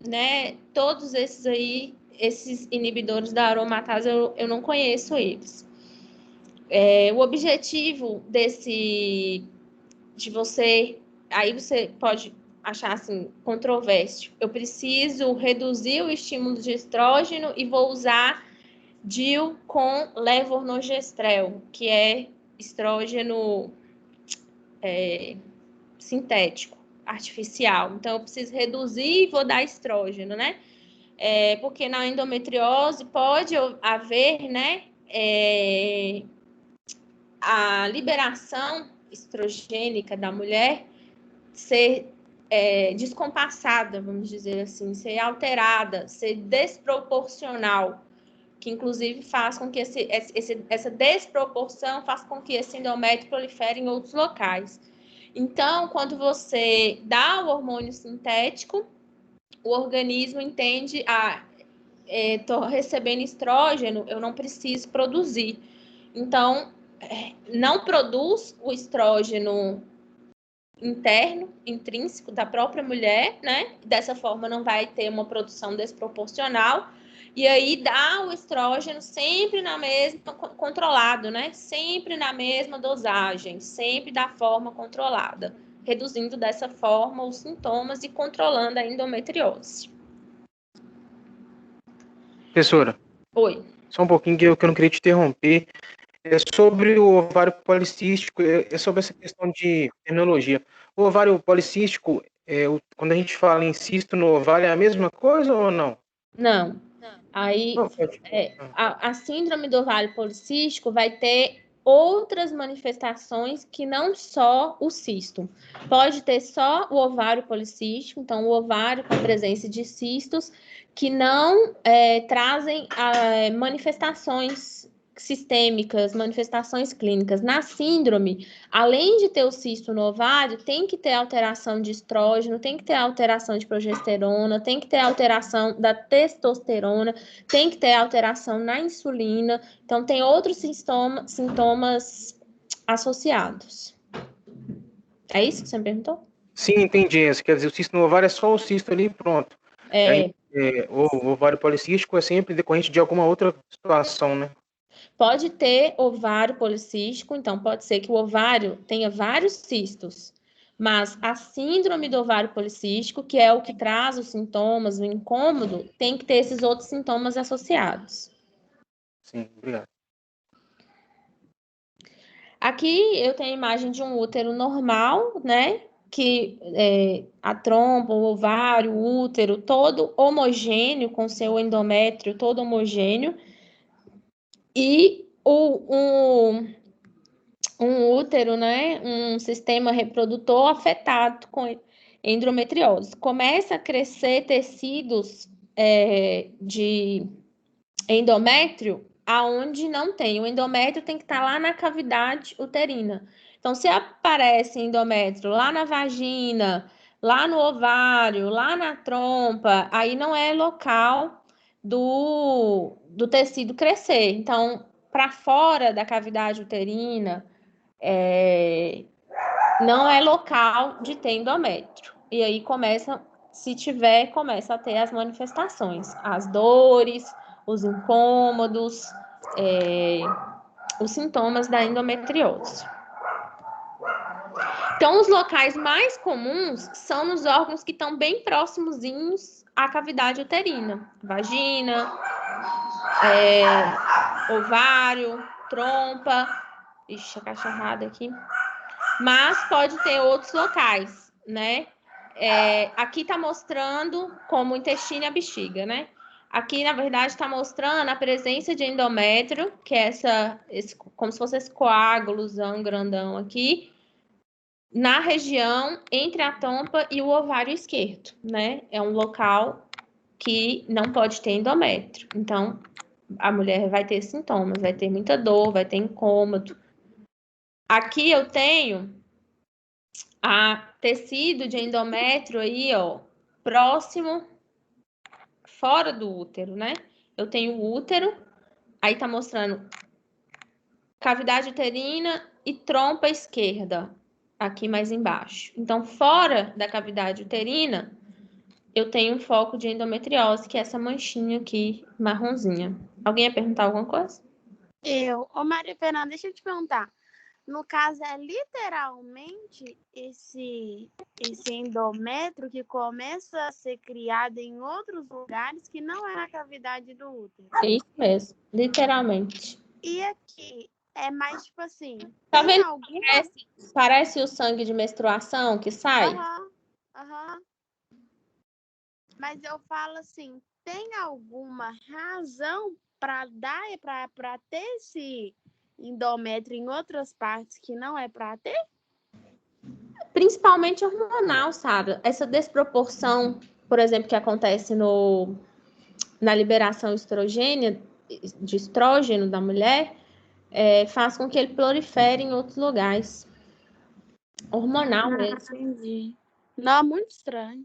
né? Todos esses aí, esses inibidores da aromatase, eu não conheço eles. O objetivo de você, aí você pode achar assim, controverso. Eu preciso reduzir o estímulo de estrógeno e vou usar DIU com levonorgestrel, que é estrógeno sintético. artificial. Então, eu preciso reduzir e vou dar estrógeno, né? Porque na endometriose pode haver, né, a liberação estrogênica da mulher ser descompassada, vamos dizer assim, ser alterada, ser desproporcional, que inclusive faz com que essa desproporção faz com que esse endométrio prolifere em outros locais. Então, quando você dá o hormônio sintético, o organismo entende, estou recebendo estrógeno, eu não preciso produzir. Então, não produz o estrógeno interno, intrínseco da própria mulher, né? Dessa forma não vai ter uma produção desproporcional. E aí dá o estrógeno sempre na mesma, controlado, né? Sempre na mesma dosagem, sempre da forma controlada, reduzindo dessa forma os sintomas e controlando a endometriose. Professora, Oi. só um pouquinho que eu não queria te interromper. É sobre o ovário policístico, é sobre essa questão de terminologia. O ovário policístico, quando a gente fala em cisto no ovário, é a mesma coisa ou não? Não. Aí, Não, pode. a síndrome do ovário policístico vai ter outras manifestações que não só o cisto. Pode ter só o ovário policístico, então o ovário com a presença de cistos que não trazem manifestações sistêmicas, manifestações clínicas. Na síndrome, além de ter o cisto no ovário, tem que ter alteração de estrógeno, tem que ter alteração de progesterona, tem que ter alteração da testosterona, tem que ter alteração na insulina. Então, tem outros sintomas associados. É isso que você me perguntou? Sim, entendi. Isso quer dizer, o cisto no ovário é só o cisto ali e pronto. Aí, o ovário policístico é sempre decorrente de alguma outra situação, né? Pode ter ovário policístico, então pode ser que o ovário tenha vários cistos, mas a síndrome do ovário policístico, que é o que traz os sintomas, o incômodo, tem que ter esses outros sintomas associados. Sim, obrigado. Aqui eu tenho a imagem de um útero normal, né? Que a trompa, o ovário, o útero, todo homogêneo, com seu endométrio todo homogêneo. E um útero, né? Um sistema reprodutor afetado com endometriose. Começa a crescer tecidos de endométrio aonde não tem. O endométrio tem que estar lá na cavidade uterina. Então, se aparece endométrio lá na vagina, lá no ovário, lá na trompa, aí não é local do tecido crescer. Então, para fora da cavidade uterina, não é local de ter endométrio. E aí se tiver, começa a ter as manifestações, as dores, os incômodos, os sintomas da endometriose. Então, os locais mais comuns são nos órgãos que estão bem próximozinhos à cavidade uterina. Vagina, ovário, trompa. Ixi, a cachorrada aqui. Mas pode ter outros locais, né? Aqui está mostrando como o intestino e a bexiga, né? Aqui, na verdade, está mostrando a presença de endométrio, que é como se fosse esse coágulozão grandão aqui, na região entre a trompa e o ovário esquerdo, né? É um local que não pode ter endométrio. Então, a mulher vai ter sintomas, vai ter muita dor, vai ter incômodo. Aqui eu tenho tecido de endométrio aí, ó, próximo, fora do útero, né? Eu tenho o útero, aí tá mostrando cavidade uterina e trompa esquerda, aqui mais embaixo. Então, fora da cavidade uterina, eu tenho um foco de endometriose, que é essa manchinha aqui, marronzinha. Alguém ia perguntar alguma coisa? Ô, Maria Fernanda, deixa eu te perguntar. No caso, é literalmente esse endométrio que começa a ser criado em outros lugares que não é na cavidade do útero. Isso mesmo, literalmente. E aqui, é mais tipo assim... Tá vendo? Parece o sangue de menstruação que sai? Aham. Mas eu falo assim, tem alguma razão para ter esse endométrio em outras partes que não é para ter? Principalmente hormonal, Sara. Essa desproporção, por exemplo, que acontece na liberação de estrógeno da mulher, faz com que ele prolifere em outros lugares. Hormonal mesmo. Entendi. Não, muito estranho.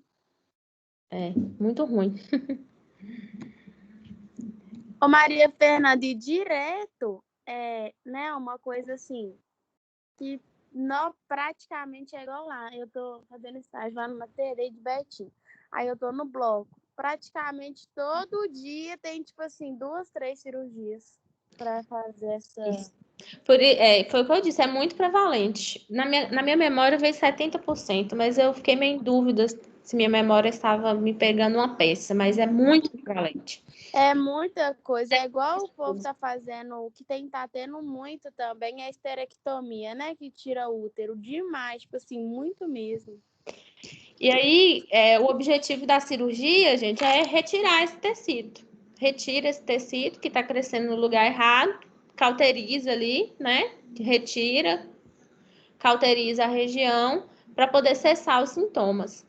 É, muito ruim. Ô Maria Fernanda, e direto, né, uma coisa assim, que não praticamente é igual lá. Eu tô fazendo estágio lá numa TV de Betim. Aí eu tô no bloco. Praticamente todo dia tem, tipo assim, 2, 3 cirurgias para fazer essa. Isso. Foi o que eu disse, é muito prevalente. Na minha memória veio 70%, mas eu fiquei meio em dúvida se minha memória estava me pegando uma peça, mas é muito prevalente. É muita coisa, é igual o povo tá fazendo, o que tá tendo muito também é a esterectomia, né? Que tira o útero demais, tipo assim, muito mesmo. E aí, o objetivo da cirurgia, gente, é retirar esse tecido. Retira esse tecido que está crescendo no lugar errado, cauteriza ali, né? Retira, cauteriza a região para poder cessar os sintomas.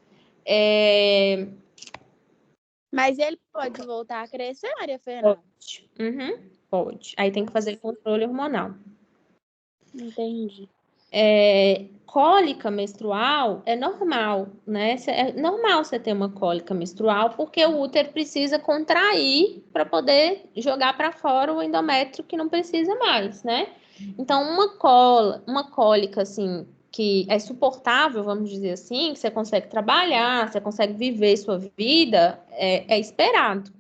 Mas ele pode voltar a crescer, Maria Fernanda? Pode. Uhum, pode. Aí tem que fazer controle hormonal. Entendi. Cólica menstrual é normal, né? É normal você ter uma cólica menstrual, porque o útero precisa contrair para poder jogar para fora o endométrio que não precisa mais, né? Então, uma cólica, assim, que é suportável, vamos dizer assim, que você consegue trabalhar, você consegue viver sua vida, é esperado.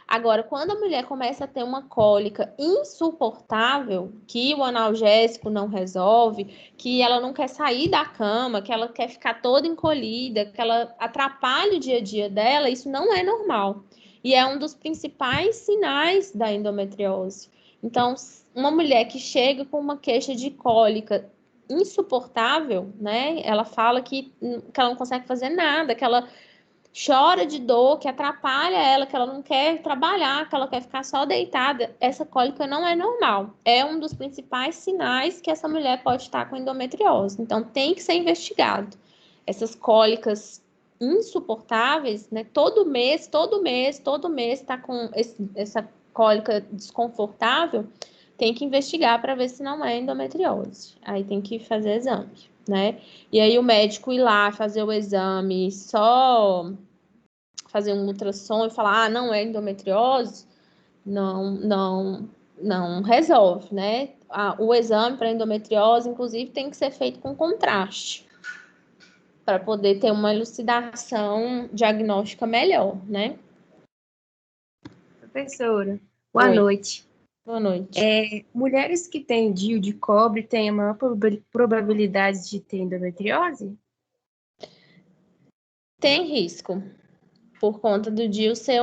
Agora, quando a mulher começa a ter uma cólica insuportável, que o analgésico não resolve, que ela não quer sair da cama, que ela quer ficar toda encolhida, que ela atrapalha o dia a dia dela, isso não é normal. E é um dos principais sinais da endometriose. Então, uma mulher que chega com uma queixa de cólica insuportável, né? Ela fala que ela não consegue fazer nada, que ela chora de dor, que atrapalha ela, que ela não quer trabalhar, que ela quer ficar só deitada, essa cólica não é normal. É um dos principais sinais que essa mulher pode estar com endometriose. Então, tem que ser investigado. Essas cólicas insuportáveis, né? Todo mês está com essa cólica desconfortável, tem que investigar para ver se não é endometriose. Aí tem que fazer exame, né? E aí o médico ir lá fazer o exame, só fazer um ultrassom e falar, não é endometriose, não resolve, né? O exame para endometriose, inclusive, tem que ser feito com contraste, para poder ter uma elucidação diagnóstica melhor, né? Professora, boa Oi. noite. Boa noite. Mulheres que têm DIU de cobre têm a maior probabilidade de ter endometriose? Tem risco, por conta do DIU ser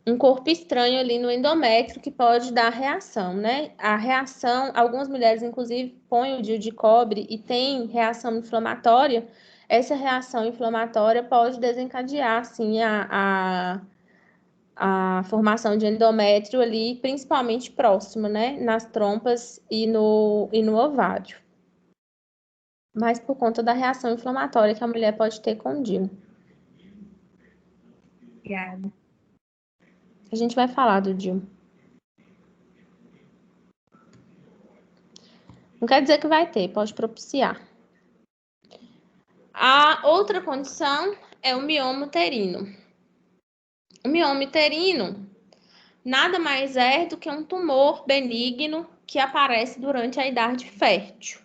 um corpo estranho ali no endométrio que pode dar reação, né? A reação, algumas mulheres, inclusive, põem o DIU de cobre e tem reação inflamatória. Essa reação inflamatória pode desencadear, sim, a formação de endométrio ali, principalmente próximo, né? Nas trompas e no ovário. Mas por conta da reação inflamatória que a mulher pode ter com o DIU. Obrigada. A gente vai falar do DIU. Não quer dizer que vai ter, pode propiciar. A outra condição é o mioma uterino. O mioma uterino nada mais é do que um tumor benigno que aparece durante a idade fértil.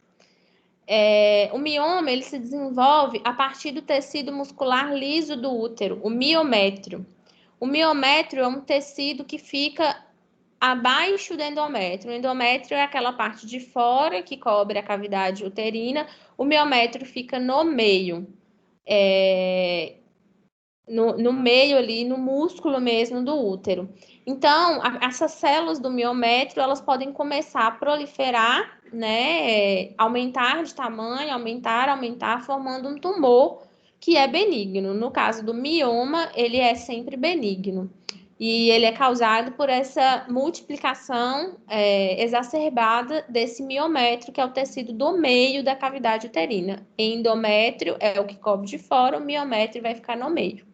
O mioma ele se desenvolve a partir do tecido muscular liso do útero, o miométrio. O miométrio é um tecido que fica abaixo do endométrio. O endométrio é aquela parte de fora que cobre a cavidade uterina. O miométrio fica no meio. no meio ali, no músculo mesmo do útero. Então, essas células do miométrio, elas podem começar a proliferar, né, aumentar de tamanho, aumentar, formando um tumor que é benigno. No caso do mioma, ele é sempre benigno. E ele é causado por essa multiplicação exacerbada desse miométrio, que é o tecido do meio da cavidade uterina. Endométrio é o que cobre de fora, o miométrio vai ficar no meio.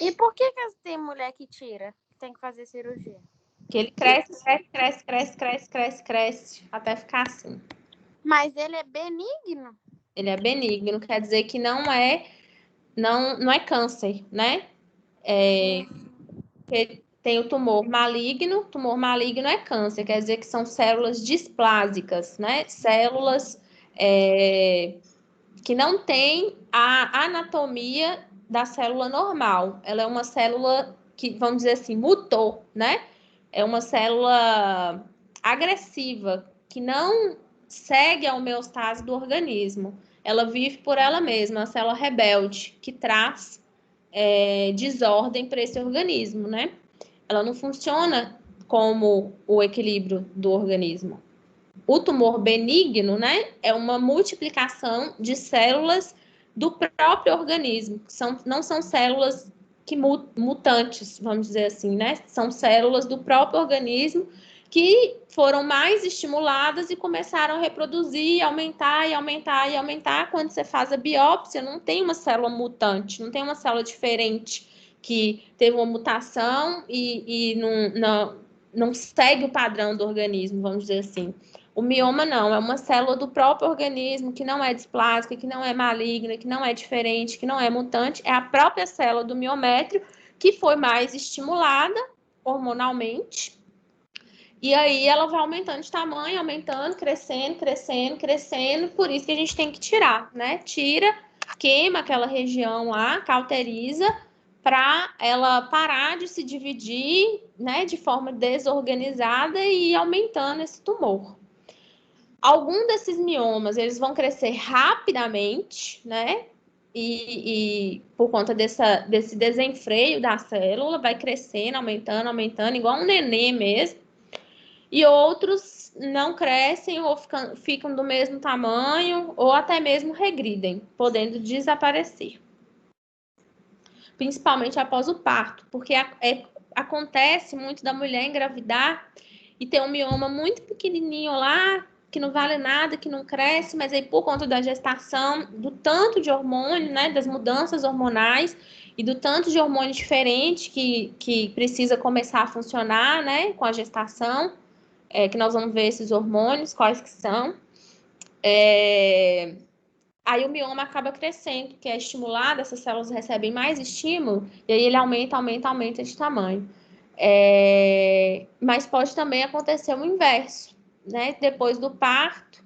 E por que tem mulher que tira? Tem que fazer cirurgia? Que ele cresce, até ficar assim. Mas ele é benigno? Ele é benigno, quer dizer que não é câncer, né? Tem o tumor maligno é câncer, quer dizer que são células displásicas, né? Células que não têm a anatomia da célula normal. Ela é uma célula que, vamos dizer assim, mutou, né? É uma célula agressiva, que não segue a homeostase do organismo. Ela vive por ela mesma, a célula rebelde, que traz desordem para esse organismo, né? Ela não funciona como o equilíbrio do organismo. O tumor benigno, né, é uma multiplicação de células do próprio organismo. Não são células mutantes, vamos dizer assim, né? São células do próprio organismo que foram mais estimuladas e começaram a reproduzir, aumentar e aumentar e aumentar. Quando você faz a biópsia, não tem uma célula mutante, não tem uma célula diferente que teve uma mutação e não segue o padrão do organismo, vamos dizer assim. O mioma não, é uma célula do próprio organismo que não é displásica, que não é maligna, que não é diferente, que não é mutante. É a própria célula do miométrio que foi mais estimulada hormonalmente. E aí ela vai aumentando de tamanho, aumentando, crescendo. Por isso que a gente tem que tirar, né? Tira, queima aquela região lá, cauteriza, para ela parar de se dividir, né, de forma desorganizada e ir aumentando esse tumor. Algum desses miomas, eles vão crescer rapidamente, né? E por conta desse desenfreio da célula, vai crescendo, aumentando, igual um nenê mesmo. E outros não crescem ou ficam do mesmo tamanho, ou até mesmo regridem, podendo desaparecer. Principalmente após o parto, porque acontece muito da mulher engravidar e ter um mioma muito pequenininho lá, que não vale nada, que não cresce, mas aí por conta da gestação, do tanto de hormônio, né, das mudanças hormonais e do tanto de hormônio diferente que precisa começar a funcionar, né, com a gestação, que nós vamos ver esses hormônios, quais que são. Aí o mioma acaba crescendo, que é estimulado, essas células recebem mais estímulo, e aí ele aumenta de tamanho. Mas pode também acontecer o inverso, né? Depois do parto,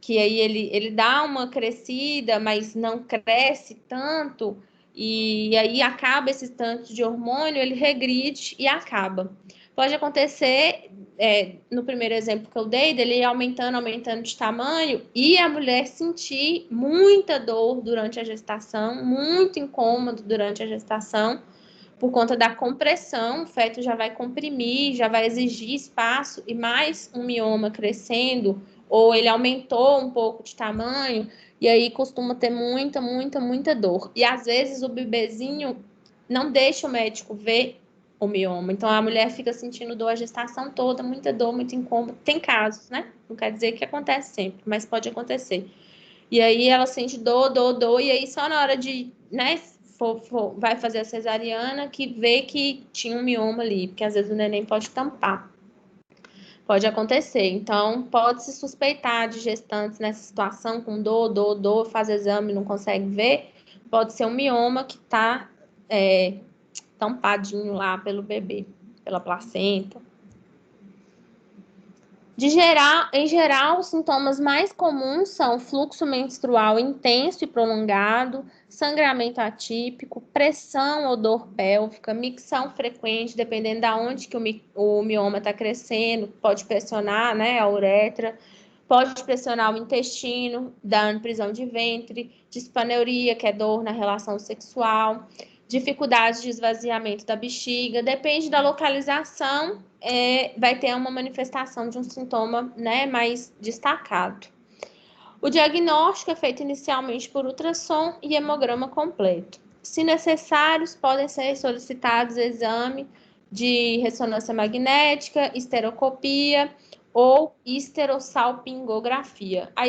que aí ele dá uma crescida, mas não cresce tanto, e aí acaba esse tanto de hormônio, ele regride e acaba. Pode acontecer, no primeiro exemplo que eu dei, dele aumentando de tamanho e a mulher sentir muita dor durante a gestação, muito incômodo durante a gestação, por conta da compressão, o feto já vai comprimir, já vai exigir espaço, e mais um mioma crescendo, ou ele aumentou um pouco de tamanho, e aí costuma ter muita dor. E às vezes o bebezinho não deixa o médico ver o mioma, então a mulher fica sentindo dor a gestação toda, muita dor, muito incômodo. Tem casos, né? Não quer dizer que acontece sempre, mas pode acontecer. E aí ela sente dor, e aí só na hora de, né, vai fazer a cesariana que vê que tinha um mioma ali, porque às vezes o neném pode tampar. Pode acontecer. Então, pode-se suspeitar de gestantes nessa situação com dor, faz exame e não consegue ver. Pode ser um mioma que está tampadinho lá pelo bebê, pela placenta. Em geral, os sintomas mais comuns são fluxo menstrual intenso e prolongado, sangramento atípico, pressão ou dor pélvica, micção frequente, dependendo de onde que o mioma está crescendo, pode pressionar, né, a uretra, Pode pressionar o intestino, dando prisão de ventre, dispaneuria, que é dor na relação sexual, dificuldade de esvaziamento da bexiga, depende da localização, vai ter uma manifestação de um sintoma, né, mais destacado. O diagnóstico é feito inicialmente por ultrassom e hemograma completo. Se necessários, podem ser solicitados exame de ressonância magnética, esteroscopia ou esterossalpingografia. A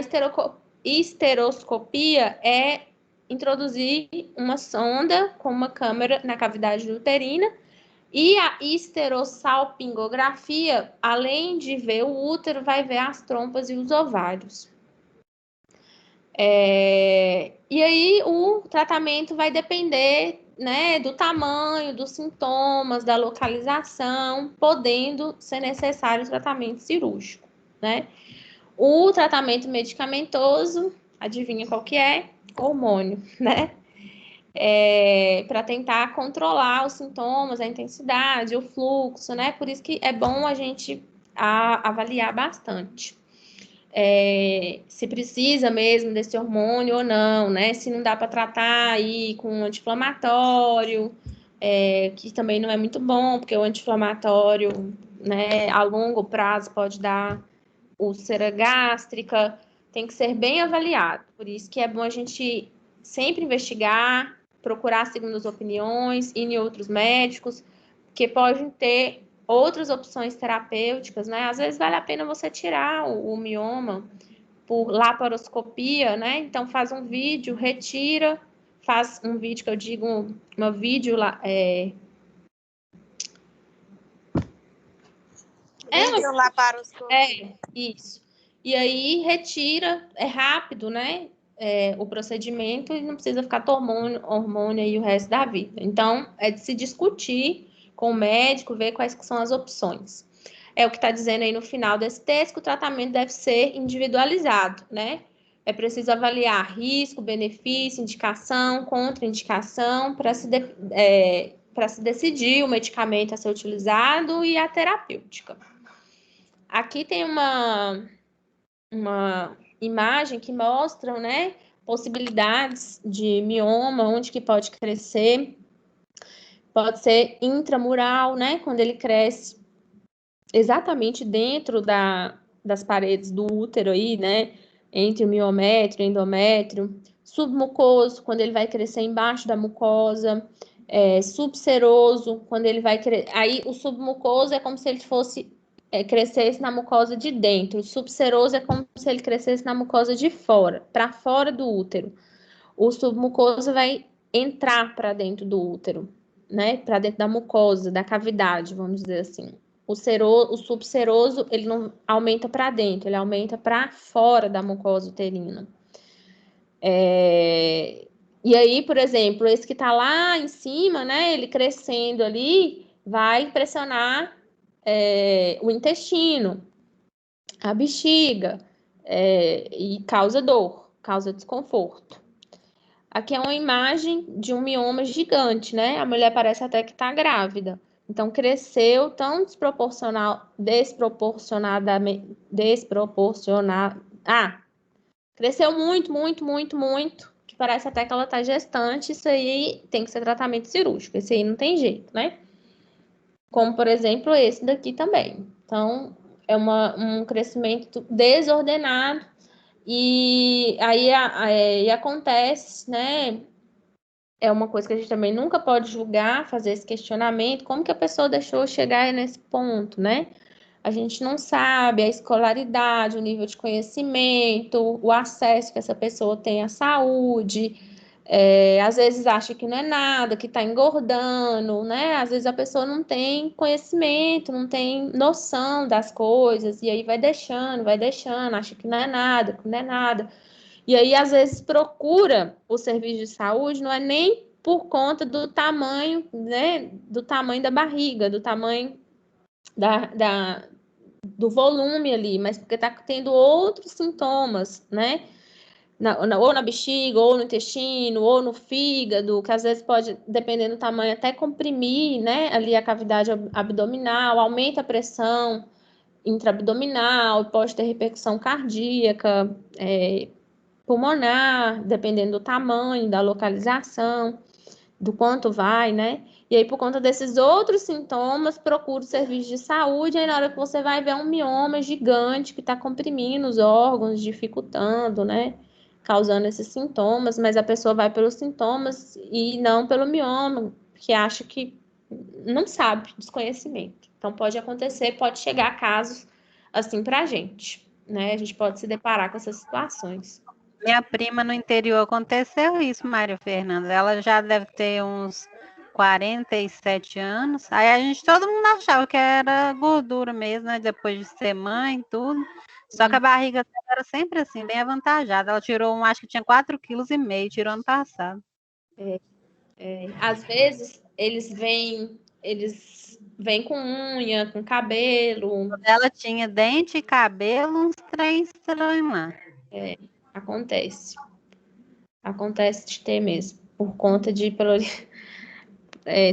esteroscopia é introduzir uma sonda com uma câmera na cavidade uterina, e a esterossalpingografia, além de ver o útero, vai ver as trompas e os ovários. E aí o tratamento vai depender, né, do tamanho, dos sintomas, da localização, podendo ser necessário o tratamento cirúrgico, né? O tratamento medicamentoso, adivinha qual que é? Hormônio, né? Para tentar controlar os sintomas, a intensidade, o fluxo, né? Por isso que é bom a gente avaliar bastante. Se precisa mesmo desse hormônio ou não, né? Se não dá para tratar aí com um anti-inflamatório, que também não é muito bom, porque o anti-inflamatório, né, a longo prazo pode dar úlcera gástrica, tem que ser bem avaliado. Por isso que é bom a gente sempre investigar, procurar segundas opiniões, ir em outros médicos, que podem ter outras opções terapêuticas, né? Às vezes vale a pena você tirar o mioma por laparoscopia, né? Então faz um vídeo, retira, faz um vídeo que eu digo, uma vídeo laparoscopia. Isso. E aí retira, é rápido, né? O procedimento e não precisa ficar tomando hormônio aí o resto da vida. Então, é de se discutir com o médico, ver quais são as opções. É o que está dizendo aí no final desse texto, que o tratamento deve ser individualizado, né? É preciso avaliar risco, benefício, indicação, contraindicação, para se decidir o medicamento a ser utilizado e a terapêutica. Aqui tem uma imagem que mostra, né, possibilidades de mioma, onde que pode crescer. Pode ser intramural, né, quando ele cresce exatamente dentro das paredes do útero aí, né, entre o miométrio e o endométrio. Submucoso, quando ele vai crescer embaixo da mucosa. Subseroso, quando ele vai crescer. Aí o submucoso é como se ele fosse crescesse na mucosa de dentro. O subseroso é como se ele crescesse na mucosa de fora, para fora do útero. O submucoso vai entrar para dentro do útero, né? Para dentro da mucosa, da cavidade, vamos dizer assim. O subseroso, ele não aumenta para dentro, ele aumenta para fora da mucosa uterina. E aí, por exemplo, esse que está lá em cima, né? Ele crescendo ali, vai pressionar o intestino, a bexiga, e causa dor, causa desconforto. Aqui é uma imagem de um mioma gigante, né? A mulher parece até que está grávida. Então, cresceu tão cresceu muito, muito, muito, muito, que parece até que ela está gestante. Isso aí tem que ser tratamento cirúrgico. Esse aí não tem jeito, né? Como, por exemplo, esse daqui também. Então, é um crescimento desordenado e aí acontece, né? É uma coisa que a gente também nunca pode julgar, fazer esse questionamento, como que a pessoa deixou chegar nesse ponto, né? A gente não sabe a escolaridade, o nível de conhecimento, o acesso que essa pessoa tem à saúde. Às vezes acha que não é nada, que está engordando, né? Às vezes a pessoa não tem conhecimento, não tem noção das coisas, e aí vai deixando, acha que não é nada, que não é nada. E aí, às vezes, procura o serviço de saúde, não é nem por conta do tamanho, né? Do tamanho da barriga, do tamanho do volume ali, mas porque está tendo outros sintomas, né? Ou na bexiga, ou no intestino, ou no fígado, que às vezes pode, dependendo do tamanho, até comprimir, né, ali a cavidade abdominal, aumenta a pressão intraabdominal, pode ter repercussão cardíaca, pulmonar, dependendo do tamanho, da localização, do quanto vai, né? E aí, por conta desses outros sintomas, procura o serviço de saúde, aí na hora que você vai ver um mioma gigante que está comprimindo os órgãos, dificultando, né? Causando esses sintomas, mas a pessoa vai pelos sintomas e não pelo mioma, que acha que não sabe, desconhecimento. Então, pode acontecer, pode chegar a casos assim pra gente, né? A gente pode se deparar com essas situações. Minha prima no interior aconteceu isso, Maria Fernanda. Ela já deve ter uns 47 anos. Aí todo mundo achava que era gordura mesmo, né? Depois de ser mãe e tudo. Só que a barriga dela era sempre assim, bem avantajada. Ela tirou acho que tinha 4,5 kg, tirou ano passado. Às vezes, eles vêm com unha, com cabelo. Ela tinha dente e cabelo, uns trem estranhos lá. Acontece. Acontece de ter mesmo. Por conta de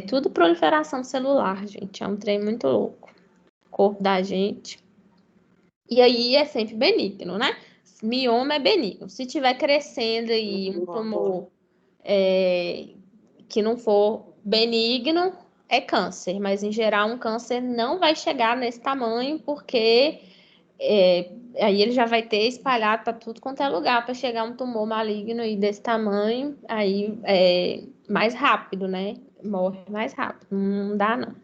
tudo proliferação celular, gente. É um trem muito louco. O corpo da gente. E aí é sempre benigno, né? Mioma é benigno. Se tiver crescendo aí um tumor que não for benigno, é câncer. Mas, em geral, um câncer não vai chegar nesse tamanho, porque aí ele já vai ter espalhado para tudo quanto é lugar para chegar um tumor maligno aí desse tamanho, aí mais rápido, né? Morre mais rápido. Não dá, não.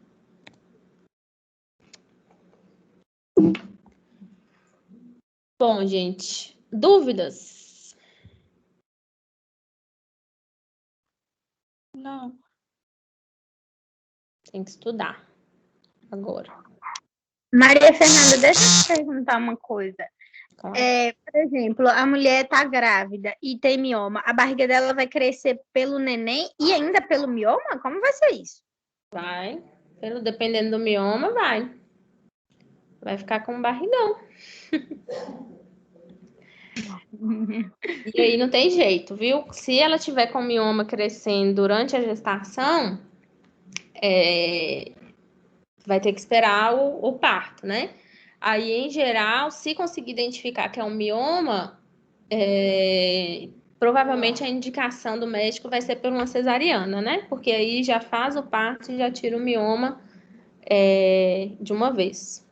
Bom, gente, dúvidas? Não. Tem que estudar agora. Maria Fernanda, deixa eu te perguntar uma coisa. Claro. Por exemplo, a mulher está grávida e tem mioma. A barriga dela vai crescer pelo neném e ainda pelo mioma? Como vai ser isso? Vai. Dependendo do mioma, vai. Vai ficar com um barrigão. E aí não tem jeito, viu? Se ela tiver com mioma crescendo durante a gestação, vai ter que esperar o parto, né? Aí, em geral, se conseguir identificar que é um mioma, provavelmente a indicação do médico vai ser por uma cesariana, né? Porque aí já faz o parto e já tira o mioma de uma vez,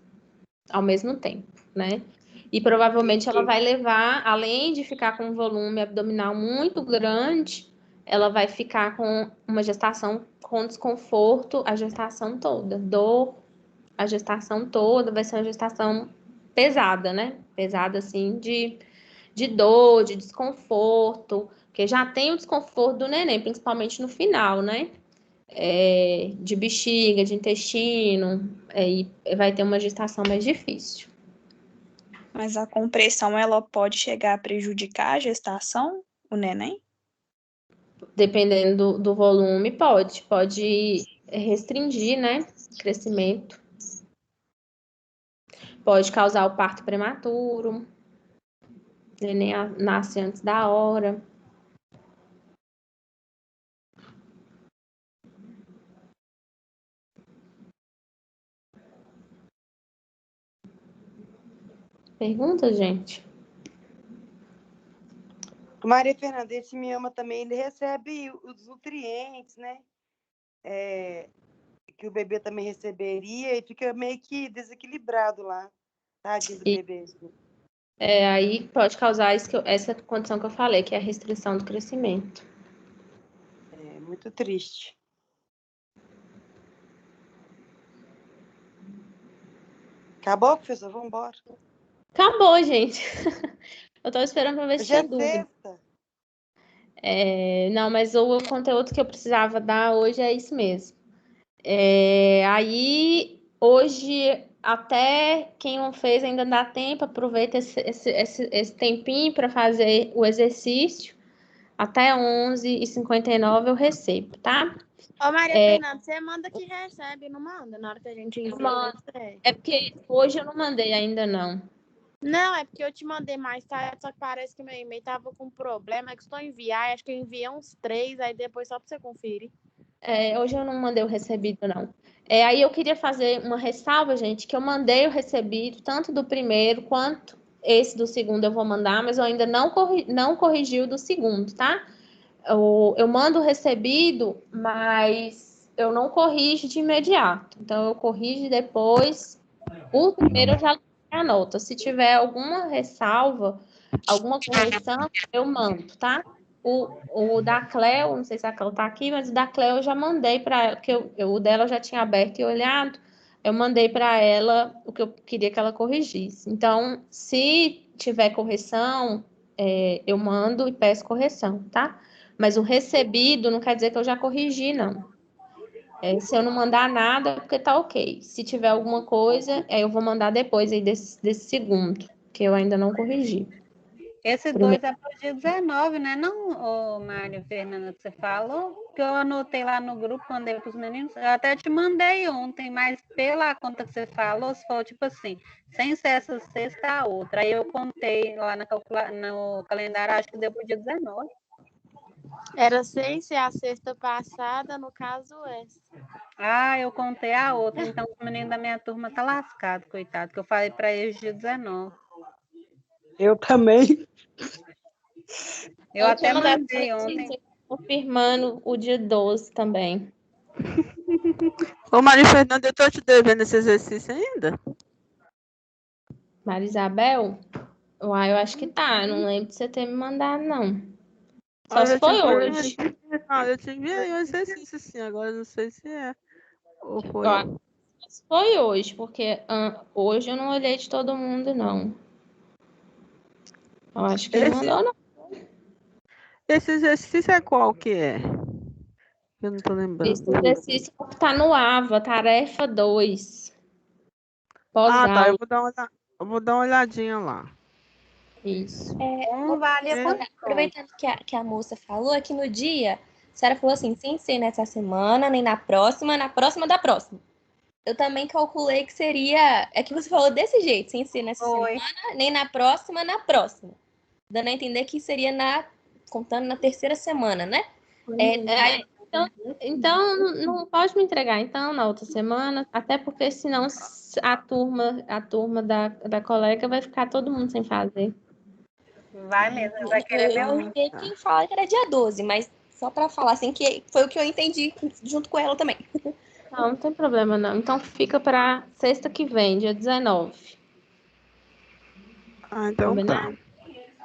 ao mesmo tempo, né? E provavelmente ela vai levar, além de ficar com um volume abdominal muito grande, ela vai ficar com uma gestação com desconforto a gestação toda. Dor a gestação toda, vai ser uma gestação pesada, né? Pesada, assim, de dor, de desconforto, porque já tem o desconforto do neném, principalmente no final, né? De bexiga, de intestino, e vai ter uma gestação mais difícil. Mas a compressão, ela pode chegar a prejudicar a gestação, o neném? Dependendo do volume, pode restringir, né? Crescimento. Pode causar o parto prematuro. O neném nasce antes da hora. Pergunta, gente? Maria Fernanda, esse mioma também, ele recebe os nutrientes, né? Que o bebê também receberia e fica meio que desequilibrado lá, tadinho do bebê. Aí pode causar essa condição que eu falei, que é a restrição do crescimento. É muito triste. Acabou, professor? Vamos embora. Acabou, gente. Eu tô esperando para ver se Já tinha dúvida. sexta. Não, mas o conteúdo que eu precisava dar hoje é isso mesmo. Aí, hoje, até quem não fez ainda dá tempo, aproveita esse tempinho para fazer o exercício. Até 11h59 eu recebo, tá? Ô, Maria Fernanda, você manda que recebe, não manda? Na hora que a gente envia. É porque hoje eu não mandei ainda, não. Não, é porque eu te mandei mais tarde, só que parece que meu e-mail tava com problema, é que estou enviar, acho que eu enviei uns 3, aí depois só para você conferir. Hoje eu não mandei o recebido, não. Aí eu queria fazer uma ressalva, gente, que eu mandei o recebido, tanto do primeiro quanto esse do segundo eu vou mandar, mas eu ainda não corrigi o do segundo, tá? Eu mando o recebido, mas eu não corrijo de imediato. Então, eu corrijo depois. O primeiro eu já anoto. Se tiver alguma ressalva, alguma correção, eu mando, tá? O da Cleo, não sei se a Cleo tá aqui, mas o da Cleo eu já mandei para ela, porque o dela eu já tinha aberto e olhado. Eu mandei para ela o que eu queria que ela corrigisse. Então, se tiver correção, eu mando e peço correção, tá? Mas o recebido não quer dizer que eu já corrigi, não. Se eu não mandar nada, é porque tá ok. Se tiver alguma coisa, eu vou mandar depois aí desse segundo, que eu ainda não corrigi. Esse 2 é para o dia 19, né? Não, ô Mário Fernanda, que você falou, que eu anotei lá no grupo, mandei para os meninos. Eu até te mandei ontem, mas pela conta que você falou, se for tipo assim, sem ser essa sexta, a outra. Aí eu contei lá no calendário, acho que deu para o dia 19. Era sem ser a sexta passada, no caso essa. Ah, eu contei a outra, então o menino da minha turma tá lascado, coitado, que eu falei para eles dia 19. Eu também. Eu até mandei ontem. Confirmando o dia 12 também. Ô, Maria Fernanda, eu tô te devendo esse exercício ainda? Maria Isabel? Eu acho que tá. Eu não lembro de você ter me mandado, não. Só se foi hoje. Eu te enviei um exercício, sim. Agora não sei se é. Ou foi. Foi hoje, porque hoje eu não olhei de todo mundo, não. Eu acho que ele mandou, não. Esse exercício é qual que é? Eu não tô lembrando. Esse exercício tá no AVA, tarefa 2. Ah, tá. Eu vou dar uma olhadinha lá. Isso. Aproveitando que a moça falou, é que no dia, a senhora falou assim, sem ser nessa semana, nem na próxima da próxima. Eu também calculei que seria... É que você falou desse jeito, sem ser nessa semana, nem na próxima. Dando a entender que seria contando na terceira semana, né? Então, não pode me entregar, então, na outra semana, até porque senão a turma da colega vai ficar todo mundo sem fazer. Vai mesmo, vai querer ver Eu vi quem fala que era dia 12, mas só para falar assim, que foi o que eu entendi junto com ela também. Não tem problema, não. Então, fica para sexta que vem, dia 19. Ah, então tá.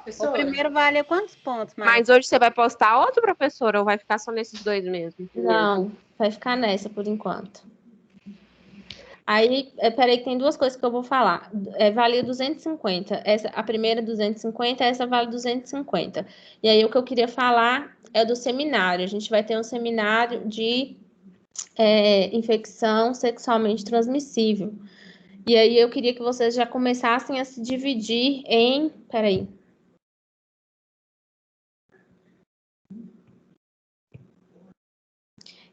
O primeiro vale quantos pontos, Maria? Mas hoje você vai postar outro, professora, ou vai ficar só nesses 2 mesmo? Não, vai ficar nessa por enquanto. Aí, peraí, que tem duas coisas que eu vou falar. Vale 250. A primeira 250, essa vale 250. E aí, o que eu queria falar é do seminário. A gente vai ter um seminário de infecção sexualmente transmissível. E aí, eu queria que vocês já começassem a se dividir em... Peraí.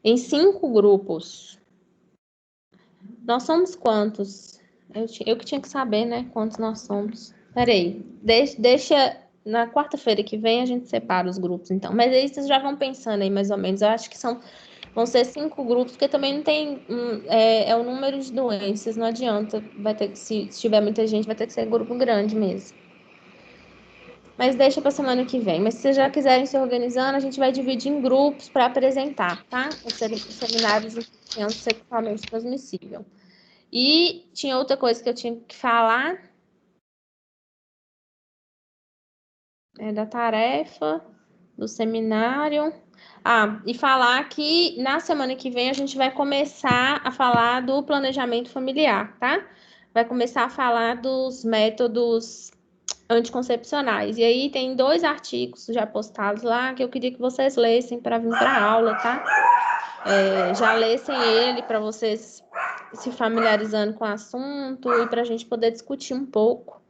Em 5 grupos. Nós somos quantos? Eu que tinha que saber, né? Quantos nós somos. Peraí. Deixa... Na quarta-feira que vem a gente separa os grupos, então. Mas aí vocês já vão pensando aí, mais ou menos. Eu acho que vão ser 5 grupos, porque também não tem... é o número de doenças, não adianta. Vai ter que, se tiver muita gente, vai ter que ser grupo grande mesmo. Mas deixa para semana que vem. Mas se vocês já quiserem se organizando, a gente vai dividir em grupos para apresentar, tá? Os seminários de infecção sexualmente transmissível. E tinha outra coisa que eu tinha que falar. Da tarefa, do seminário. E falar que na semana que vem a gente vai começar a falar do planejamento familiar, tá? Vai começar a falar dos métodos anticoncepcionais. E aí tem 2 artigos já postados lá que eu queria que vocês lessem para vir para a aula, tá? Já lessem ele para vocês se familiarizando com o assunto e para a gente poder discutir um pouco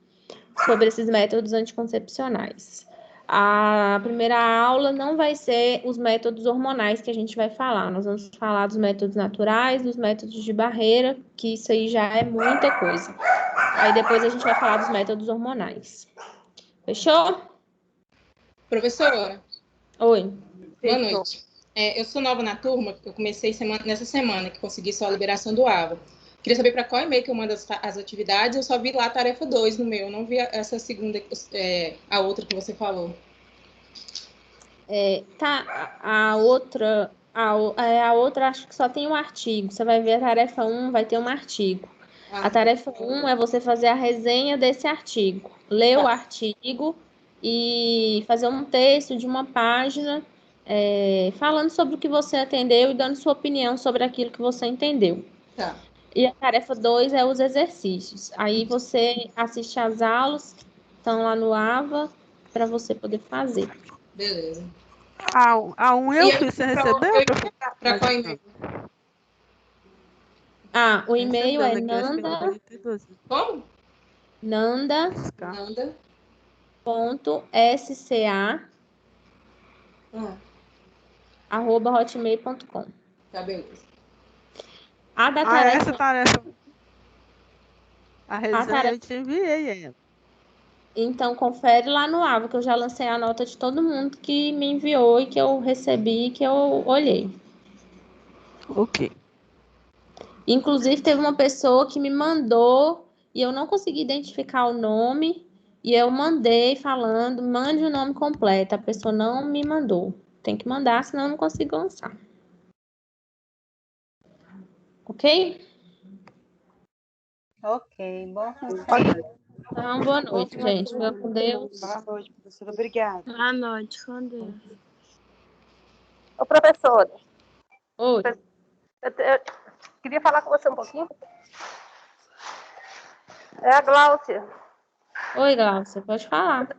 sobre esses métodos anticoncepcionais. A primeira aula não vai ser os métodos hormonais que a gente vai falar. Nós vamos falar dos métodos naturais, dos métodos de barreira, que isso aí já é muita coisa. Aí depois a gente vai falar dos métodos hormonais. Fechou? Professora? Oi. Boa noite. Eu sou nova na turma, eu comecei nessa semana, que consegui só a liberação do AVA. Queria saber para qual e-mail que eu mando as atividades, eu só vi lá a tarefa 2 no meu, eu não vi essa segunda, a outra que você falou. Tá, a outra acho que só tem um artigo. Você vai ver a tarefa 1, vai ter um artigo. A tarefa 1 é você fazer a resenha desse artigo. Ler o artigo e fazer um texto de uma página falando sobre o que você entendeu e dando sua opinião sobre aquilo que você entendeu. Tá. E a tarefa 2 é os exercícios. Aí você assiste às aulas que estão lá no AVA para você poder fazer. Beleza. A 1 eu fiz, você recebeu? Para qual e-mail? O e-mail é Nanda. Como? Nanda. .sca @hotmail.com. Tá, beleza. A da tarefa. Essa tarefa. A resenha eu te enviei ela. Então, confere lá no AVA, que eu já lancei a nota de todo mundo que me enviou e que eu recebi, que eu olhei. Ok. Inclusive, teve uma pessoa que me mandou e eu não consegui identificar o nome e eu mandei falando, mande o nome completo. A pessoa não me mandou. Tem que mandar, senão eu não consigo lançar. Ok? Ok, bom. Então, boa noite, gente. Fica com Deus. Boa noite, professora. Obrigada. Boa noite, com Deus. Ô, professora. Oi. Eu queria falar com você um pouquinho. É a Gláucia. Oi, Gláucia, pode falar.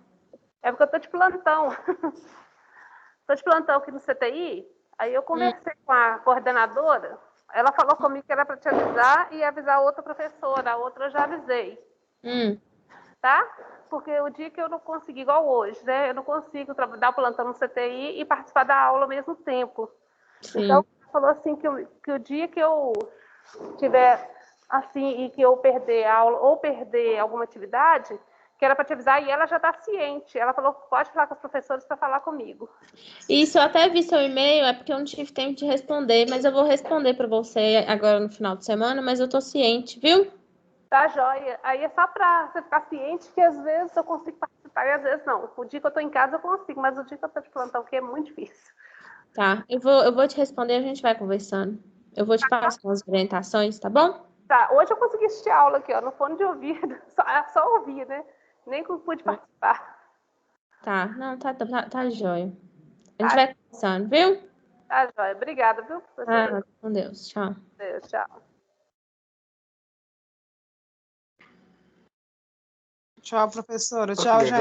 É porque eu tô de plantão. Tô de plantão aqui no CTI. Aí eu conversei com a coordenadora. Ela falou comigo que era para te avisar e avisar a outra professora. A outra eu já avisei. Tá? Porque o dia que eu não consegui, igual hoje, né? Eu não consigo dar o plantão no CTI e participar da aula ao mesmo tempo. Sim. Então, ela falou assim que o dia que eu tiver assim e que eu perder a aula ou perder alguma atividade, que era para te avisar, e ela já está ciente. Ela falou que pode falar com os professores para falar comigo. Isso, eu até vi seu e-mail, é porque eu não tive tempo de responder, mas eu vou responder para você agora no final de semana, mas eu tô ciente, viu? Tá, joia. Aí é só para você ficar ciente que às vezes eu consigo participar e às vezes não. O dia que eu tô em casa eu consigo, mas o dia que eu tô de plantão aqui é muito difícil. Tá, eu vou te responder e a gente vai conversando. Eu vou te passar as orientações, tá bom? Tá, hoje eu consegui assistir a aula aqui, ó, no fone de ouvido. Só ouvir, né? Nem pude participar. Tá, não, tá jóia. A gente vai conversando, viu? Tá, joia. Obrigada, viu, professora? Com Deus. Tchau. Deus, tchau. Tchau, professora. Tchau, gente.